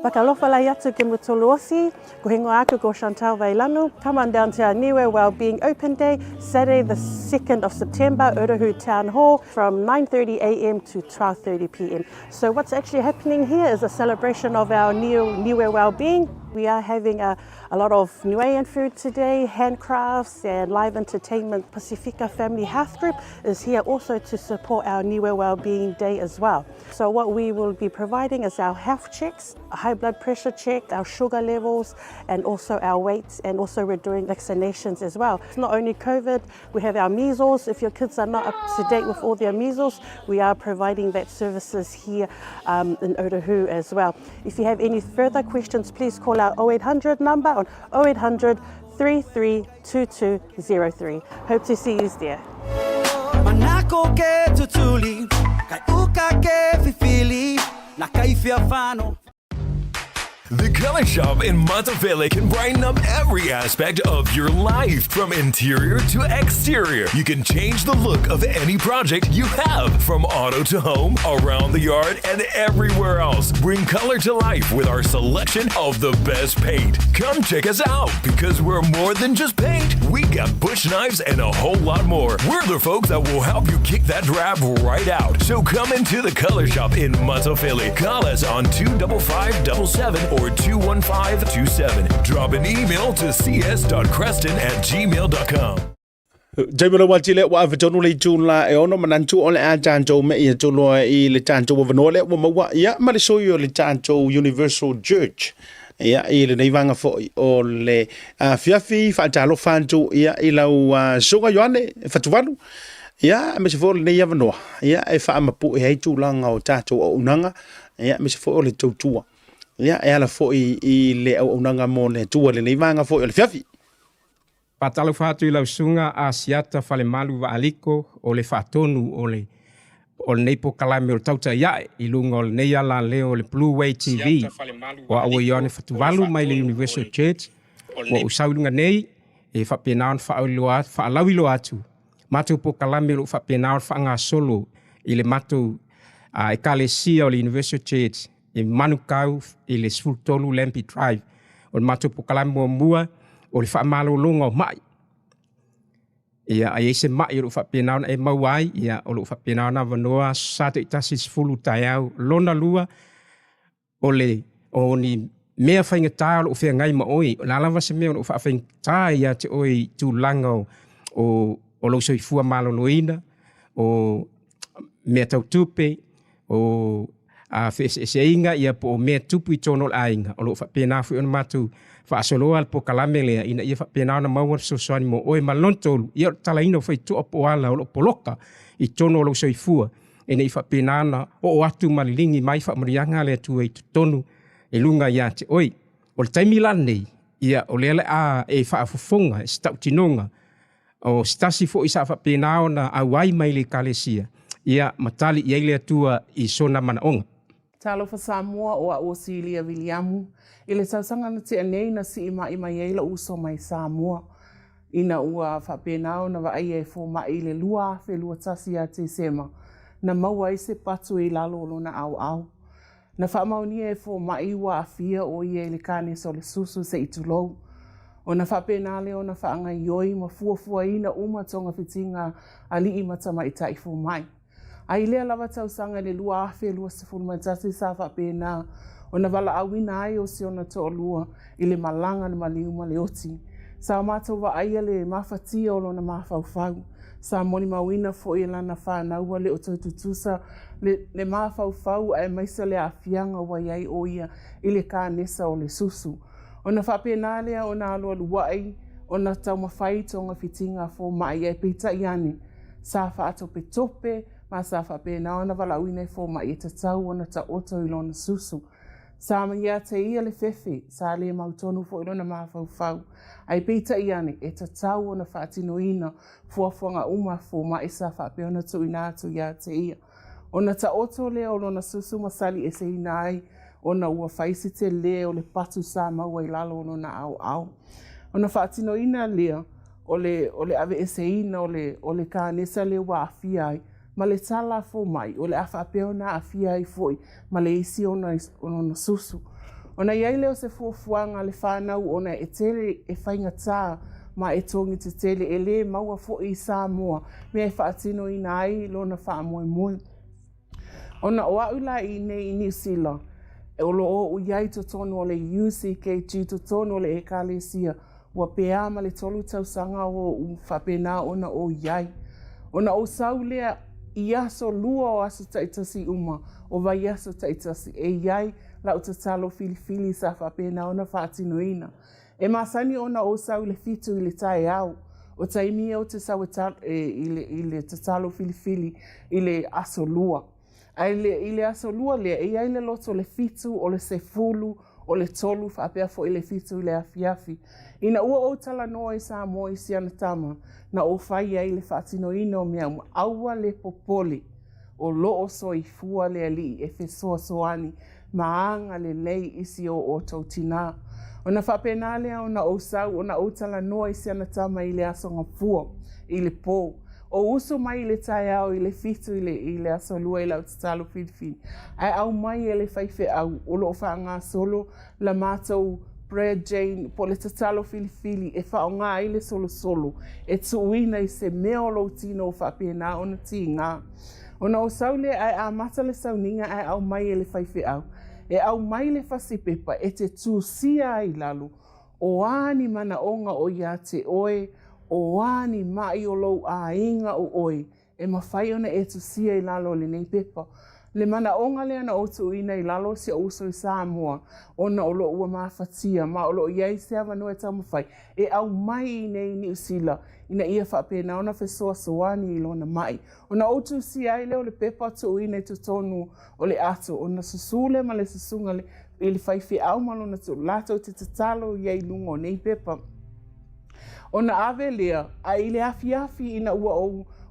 Pakalofa lai atu ke Mutolosi, ko hingo aku ko Chantal Vailanu. Come on down to our Niue Wellbeing Open Day, Saturday the 2nd of September, Urahu Town Hall, from 9:30 a.m. to 12:30 p.m. So what's actually happening here is a celebration of our Niue Wellbeing. We are having a lot of Niuean food today, handcrafts and live entertainment. Pacifica Family Health Group is here also to support our Niue Wellbeing Day as well. So what we will be providing is our health checks, a high blood pressure check, our sugar levels, and also our weights, and also we're doing vaccinations as well. It's not only COVID, we have our measles. If your kids are not up to date with all their measles, we are providing that services here in Urahu as well. If you have any further questions, please call our 0800 number on 0800 332203. Hope to see you there. Manako ke tutuli, kai uka ke fifili, na kaifia fano. The Color Shop in Maota can brighten up every aspect of your life, from interior to exterior. You can change the look of any project you have, from auto to home, around the yard, and everywhere else. Bring color to life with our selection of the best paint. Come check us out, because we're more than just paint. We got bush knives and a whole lot more. We're the folks that will help you kick that drab right out. So come into the Color Shop in Maota. Call us on 25577 or 21527. Drop an email to cs.creston@gmail.com. Jaimura watile wa avitonu le tula e ono manantu ole a tanto me I tulo I le tanto wa vanole wa mawa ya malisoyo le tanto Universal Church ya I le neivanga fo o le fiafi fatalo fantu ya I lau soga yoane fatuvalu ya me se fo le nei avanoa ya e fa mapu e tulanga o tato o unanga ya me se fo le tautua ya e ala fo I le o unanga mo le tua le neivanga fo o le fiafi. Patalo fatu I lausunga a siata fale malu wa aliko o le fatonu o le neipo kalame o TAUTAI A'E I lunga o le neia la leo le Bluwave TV o awa ione fatuvalu mai le Universal Church o usaulunga nei e whapenaon whaalawi lo atu matou po kalame o whapenaon whaanga solo I le matou e kalesia o le Universal Church e manukau I le Sfultolu Lempi Drive o le matou po kalame o mua o le whaamalolonga o mai. Ia ai se mai o le whapenau e mauai, ia o le whapenau na wanoa sate I tasi sfulu taiau lona lua o ni mea whainga tā o whea ngai maoi. O nalawa se mea o whainga tā ia te oi tūlanga o lo soi fua maloloina, o mea tautupe, o se inga ia po me tupu I tono ainga o lo fa pena fu ona matu fa soloa po kalame le ina ia fa pena na mau so soani mo o malonto ia tala ino fa to po ala o poloka I tono lo soifua ina I fa pena na o atu malilingi mai fa mrianga le tu e tonu e lunga ia te oi o le taimilane nei ia o le a e fa fofonga sta tinonga o stasi fo isa fa pena ona awai mai le kalesia ia matali ia le tua I sona manaonga. Talo fa Samoa o a Osilia Williamu. Ile sausanga na te anei na si ima ima yeila uso mai Samoa. Ina ua fa penao na wa ai fo mai le lua fe lua tasi a te sema. Na maua I se patu I lalo lo na au. Na fa mauni e fo mai wa afia o ie le kane so le susu se itulou. O na fa penale o na fa anga yoi ma fua ina uma tonga fitinga ali I matama I tai fo mai. Ai lea lava tausanga le lua afe lua se fulmatasi sa fa pena o na wala awina ai o si ona to lua I le malanga na maliuma le oti. Sa mata wa aia le mafatia o na mafaufau. Sa moni mawina fo I lana whanaua le o tutusa le mafaufau ai maisa le afianga wa iai o ia I le ka nesa o le susu. O na whapena lea o na alua luai o na tau mawhai tonga fitinga fo mai ai pita iane. Sa fa ato pe tope ma sa fa pena ona wala uine fo ma I te tau ona ta oto I lona susu. Sa ma ia te ia le fefe, sa le mautonu fo I lona mawhau. Ai peita iane e te tau ona whaatino ina fuafuanga uma fo ma I sa fa pe ona tu ina atu ia te ia. Ona ta oto lea o lona susu masali e se ina ai, ona ua whaisi te lea o le patu sa maua I lalo ono na au. Ona whaatino ina lea o le ave e se ina o le ka nesa le wa afia ai, ma le tala fo mai, o le afa apeo na afia ai foi, ma le isi ona susu. Ona iai leo se fuafuanga le whanau ona e tele e whainga tā, ma e tongi te tele e le maua fo I Samoa, mea e whaatino ina ai lona wha moe. Ona o au la I nei I New Zealand, e o lo o iai to tono o le UCKG to tono o le ekalesia, ua pea ma le tolu tausanga o whapena ona o iai. Ona o sau lea I aso lua o aso taitasi uma, o vai aso taitasi e iai la o tatalo filifili sa whapena ona whaatino ina. E masani ona o sau le fitu I le tae au, o taimi o te sau I le tatalo filifili I le aso lua. I le aso lua lea, e iai le loto le fitu o le sefulu, o le tolu whaapea fo I le fitu I le afiafi. Ina ua o tala noa I Samoa I siana tama, na o whai ai le whaatino ina o mea aua le popole, o loo soifua le ali e fesoa soani, maanga le lei isi o tautina. O na whapena lea o na o sau, o na o tala noa I siana tama I le asonga fua, I le pō. O uso mai le tae au I le fitu I le aso lua I lau tatalo filifili. Ai au mai e le whaife au, o loo whaanga solo, la mātou Brad Jane, po le tatalo filifili, e whao ngā I le solo, e tuuina I se meolo tino o whapena o na ti ngā. O na o saule ai a mata le sauninga ai au mai e le whaife au. E au mai le whasipepa e te tūsia ai lalo, o ani mana onga o ia te oe, o ani mai o lou a inga o oe, e mawhai ona e tūsia I lalo le nei pepa. Le mana onga lea na otu ina I lalo se uso I Samoa, ona o lo ua mawhatia, ma o lo iei se awa noe tamawhai, e au mai I nei New Zealand, ina ia whapena ona fesoa soani I lona mai. Ona otu si ai leo le pepa tu ina I tutonu o le ato, ona susule ma le susunga le I le whaifi au malona tu lato te tatalo iei lungo nei pepa. Ona ave lea, a I le afi ina ua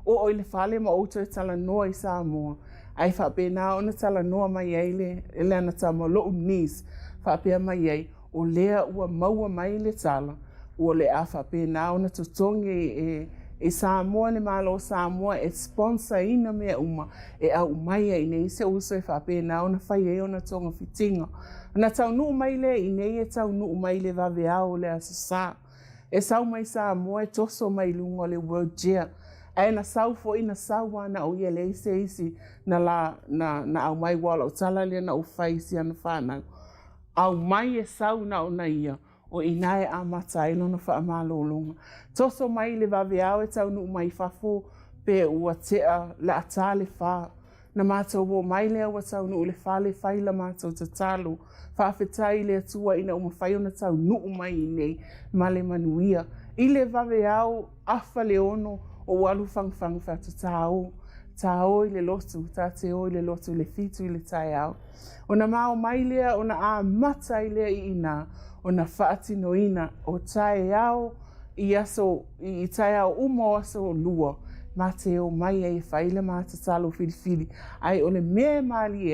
o I le whale ma outo e tala noa I Samoa. Ai whapena ona tala noa mai ai le ana tama loo nis, whapea mai ai o lea ua maua mai le tala, ua le a whapena ona tutongi e Samoa le malo Samoa e sponsor ina mea uma e au mai ai nei se uso e whapena ona whai e ona tonga fitinga. Na tau nuu mai le I nei e tau nuu mai le vave au le asasa. E sau mai Samoa e toso mai lungo le World Year. Ai na sau fo ina sau ana o ia le isi na au mai wala o tala le na o faisi ana whanau. Au mai e sau na o na ia o inae a mata ilo na wha amalolonga. Toso mai le vave au e tau nuu mai fafo pe ua tea le atale wha. na mātou wo mai lea ua tau nuu le whale whaila mātou te talo. Whaafetai le atua ina uma whai ona tau nuu mai I nei ma le manuia. I le vawe au afa le ono o walu whangwhang whatu tāo. Tāo I le lotu, tā te o I le lotu, le fitu I le tai au. Ona mao mai lea, ona a mata I lea I ina, ona whaatino ina o tai au I aso, I tai au umo aso lua. Ma te o mai e whaile ma te talo whiriwhiri. Ai o le mea mali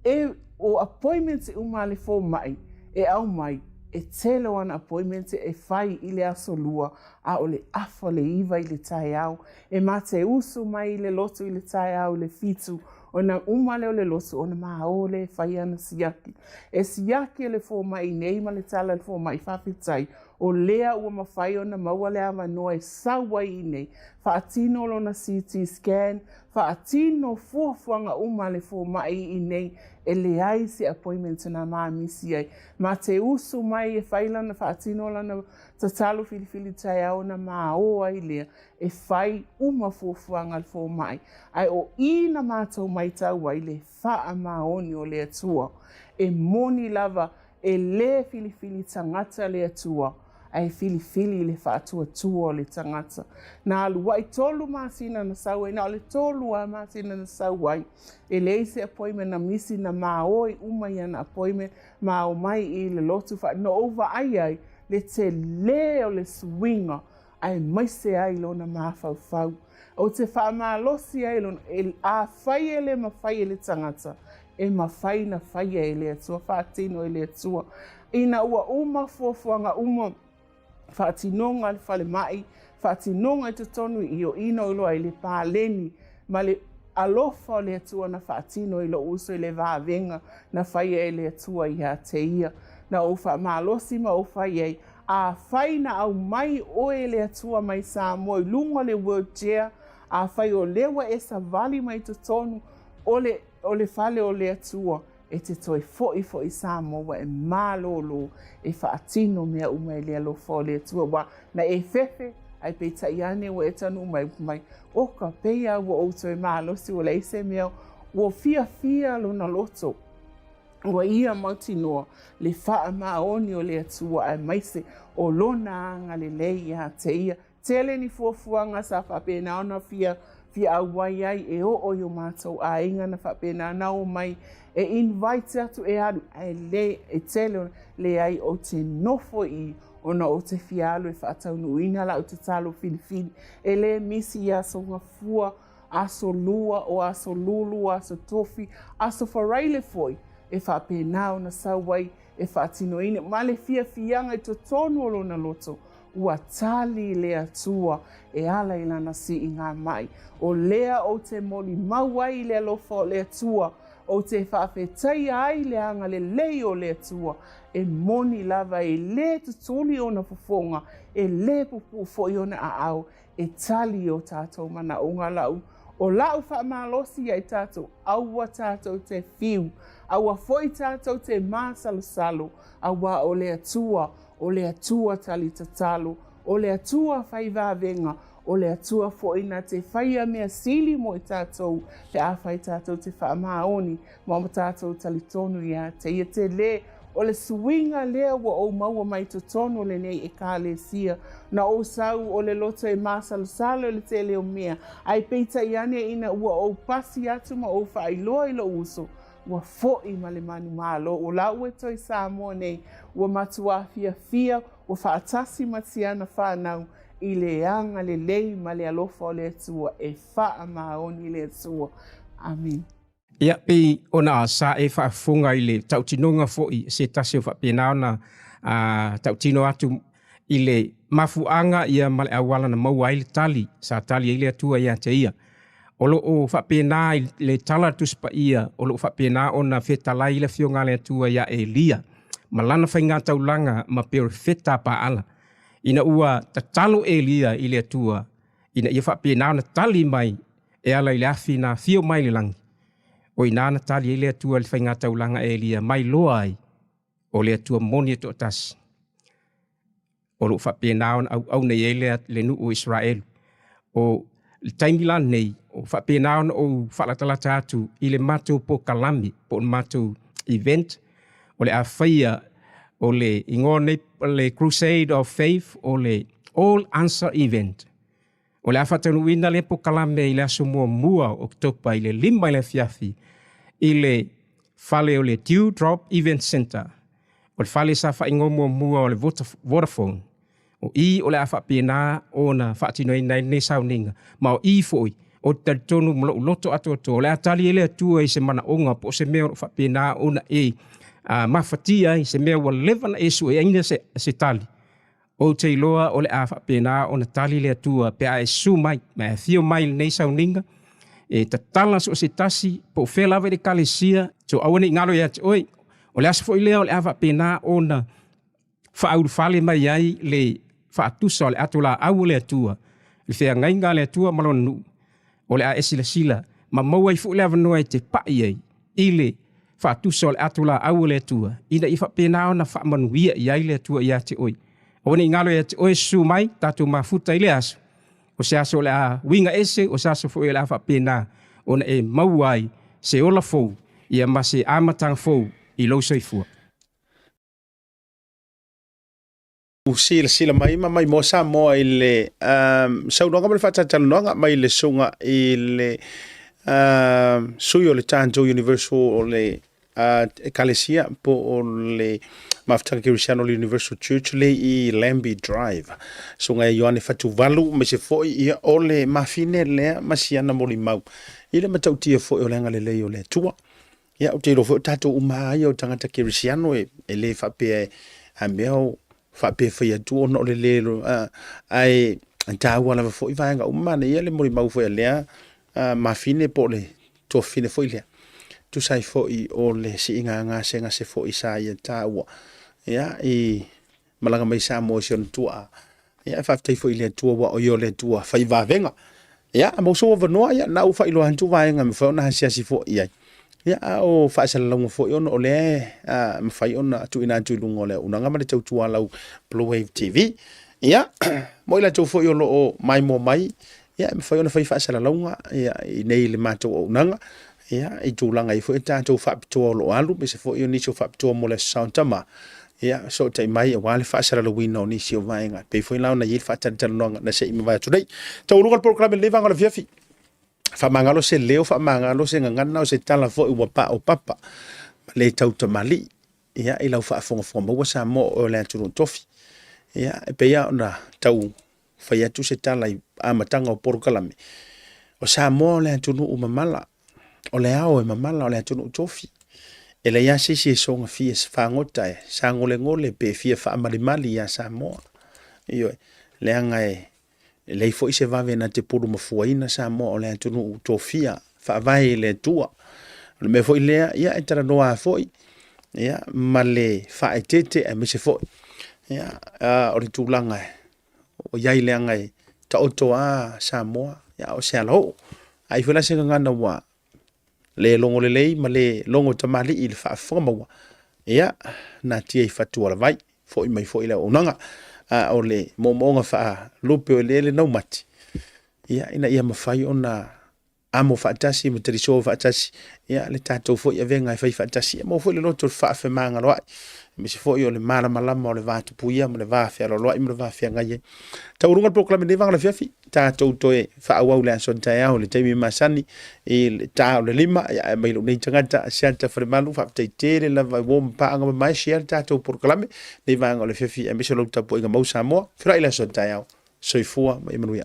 e o appointment e umale fo mai, e au mai, e telo ana appointment e whai I le aso lua, a o le afa le iwa I le tai au, e ma te usu mai I le lotu I le tai au, le fitu, ona umale o le lotu, ona maa o le whai ana siaki. E siaki le fo mai nei ma le tala le fo mai whawhitai, o lea ua mawhai ona maua lea manoa e sawa I nei, whaatino lona CT scan, whaatino fuafuanga umale fo mai I nei, e le ai se appointment na maa misi ai. Ma te usu mai e whaila na whaatino lana tatalo whiriwhiri tai au na maa o ai lea, e whai uma fuafuanga le fo mai. Ai o ina mātou mai tau ai le wha maoni o le atua, e moni lava, e le whiriwhiri tangata le atua, ai whiriwhiri le whaatua tua o le tangata. Nā alu wai tolu māsina na sauai, nā ale tolu a māsina na sauai, e le ise appointment na misi na maoi umai ana appointment, ma o mai I le lotu wha, no over ai, le te le o le swinga, ai maise ai lona mawhau. O te whaamalosi ai lona, a whai e le mawhai e le tangata, e mawhai na whai e le atua, whaatino e le atua. Ina ua uma fuafuanga uma, whaatinonga le whale mai, whaatinonga I te tonu I o ino iloa I le pāleni, ma le alofa o le atua na whaatino I lo uso I le vāvenga na whai e le atua I ha te ia. Na o whaamalosi ma o whai ei, a whai na au mai o e le atua mai Samoa I lunga le wheelchair, a whai o lewa e sa vali mai te tonu o le whale o le atua, e te toi foi Samoa e mālolo e whaatino mea uma e le alofa o le atua wa na e fefe ai pe taiane o e tanu mai o ka peia ua outo e mālosi o le ise mea o fia lona loto. Ua ia mautinoa le wha maoni o le atua ai maise o lona anga le lei a te ia. Tele ni fuafuanga sa whapena ona fia awai ai e o yo mātou a inga na whapena nao mai e invite atu e aru ai le e tele le ai o te nofo I ona o te fialo e whaatau nuina la o te talo whiriwhiri e le misi I aso ngafua, aso lua o aso lulu, aso tofi, aso wharaile foi e whapenao na sauai e whaatino ina. Ma le fianga I to tonu o lona loto ua tali le atua e ala I lana si I ngā mai. O lea o te moli mauai le alofa o le atua, o te whawhetai ai le anga le lei o le atua, e moni lava e le tutuli o na fofonga, e le pupu foi o na aau, e tali o tātou mana o ngā lau. O lau whaamalosi ai tātou, aua tātou te fiu, aua foi tātou te māsalo, aua o le atua tali tatalo, o le atua whaivavenga, o le atua foina te whaia mea sili mo I tātou, te awhai tātou te whaamaoni, ma tātou tali tonu ia, te ia te le, o le suinga lea wa o maua mai to tono le nei e ka le sia, na o sau o le loto e masalo le te leo mea, ai peita iane ina ua o pasi atu ma o whailoa I lo uso, ua fo'i ma le manu malo, o la ue toi Samoa nei, ua matua fia, ua whaatasi matiana whanau, I le anga le lei ma le alofa o le atua, e wha maoni le atua. Amen. Ia pe ona sa e whaafunga I le tautinonga fo'i se tase o whapenao na tautino atu I le mafuanga ia male awala na maua I le tali, sa tali I le atua ia te ia. Olo o whapena I le tala tuspa ia, olo o whapena o na whetalai le fionga le atua ia e lia. Malana whainga taulanga ma peo wheta pa ala. Ina ua tatalo e lia I le atua, ina ia whapena o na tali mai e ala I le afi na fio mai le langi. O ina na tali I le atua le whainga taulanga e lia mai loa ai, o le atua moni to tas. O lo whapena o au nei e le nu o Israel. O taimila nei o whapena o whalatalata atu i le mātou po kalami po mātou event o le awhaia o le ingone le Crusade of Faith o le All Answer Event. O le awhatanuina le po kalame i le aso mua o topa i le 5 i le fiafi i le whale o le Dewdrop Event Center. O le whale sa whaingo mua o le Vodafone. O i o le awhapena o na whaatinoina nei sauninga. Ma o i foi o te tonu mlo loto atoto. O le atali ele atua i se mana onga po se mea o whapena o na mafatia i se mea wa levana e su e aina se tali. O te iloa o le awhapena o na tali le atua pe a e su mai. Ma e thio mai nei sauninga. E ta tala so se tasi po whelawe de kalesia. So awane ngaro ya te oi. O le asafo i lea o le awhapena o na whaauru whale mai ai le whaatusa o le atula au le atua. Le whea ngainga le atua malona nu. O le a esila sila. Ma maua i fu le avanua i te pai ai. I le whaatusa o le atula au le atua. Ina i whapena o na whaamanuia i ai le atua i a te oi. O ni ngalo ia te oi su mai tatu mafuta i le aso. O se aso le a winga ese o se aso fu i le a whapena. O na e mauai se ola fou. Ia ma se amatang fou i lo soifua. Sila mai mo Samoa i le saunonga ma le whatatalunonga mai le sunga i le sui o le Tanto Universal o le Kalesia po o le Maftaka Kirisiano le Universal Church le i Lambie Drive sunga i Ioane Fatuvalu me se foi ia o le mafine le masiana mo limau i le matautia foi o lenga le lei o le tua ia o te rofo tato umai o tangata Kirisiano e le whapea a meo whape whaia tu ono le lero ai taua lava foi vaenga umana ia le mori mau foi lea mafine po le to fine foi lea tu sai foi o le si nga senga se foi sa ia taua ia i malanga mai sa mo sion tua ia whaftai foi le tua wa o yo le tua fai vavenga ia mo so vanoa ia na u fai lo hantu vaenga me fa na sia si foi ia ia o faisal longo fo ono ole mfai ona tu ina tu lungo le unanga ma le tautua lau Bluwave TV ia mo ila tu fo ono o mai mo mai ia mfai ona fai faisal longa ia i nei le mato unanga ia i tu langa i fo ta tu fa to lo alu be se fo yo ni so fa to mo le Santama ia so tai mai wa le faisal lo wino ni si o vaenga pe fo ila na yil fa tan longa na se mi va tu dei tu lungo program le vanga le fiafi fa mangalo se leo fa mangalo se ngana o se tala fo i wapa o papa le tauta mali ia i lau fa fonga mo sa mo o le tunu tofi ia e pe ia na tau fa ia tu se tala i amatanga o porkalame o sa mo le tunu u mamala o le ao e mamala o le tunu tofi e le ia se so nga fi fa ngota e sa ngole pe fi fa mali ia sa mo io le anga le fo i se vave na te puru mafuaina sa mo o le tunu tofia fa vai le tua le me fo ile ia e tara noa fo ia male fa etete e me se fo ia o le tulanga o ia ile anga ta oto a sa mo ia o se alo ai fo la se ngana wa le longo le lei ma le longo tamali il fa fo ia na tie fatu ala vai fo i mai fo ile onanga o le momonga fa lupe o le no mati ia ina ia mafai ona amo fa tasi mo triso fa tasi ia le tato fo ia venga fa tasi mo fo le loto fa fe manga lo mi se fo io le mala malama o le va tu puia mo le va fe lo mo le va fe ngai ta urunga proclame de vanga le fiafi tato toe fa au le son taia o le taimi masani e ta o le lima ia mai lo nei tangata santa fremalu fa tele la va bom pa anga mai sia tato proclame de vanga le fiafi e mi se lo tapo inga mo Samoa fra ile son taia soifua mai manuia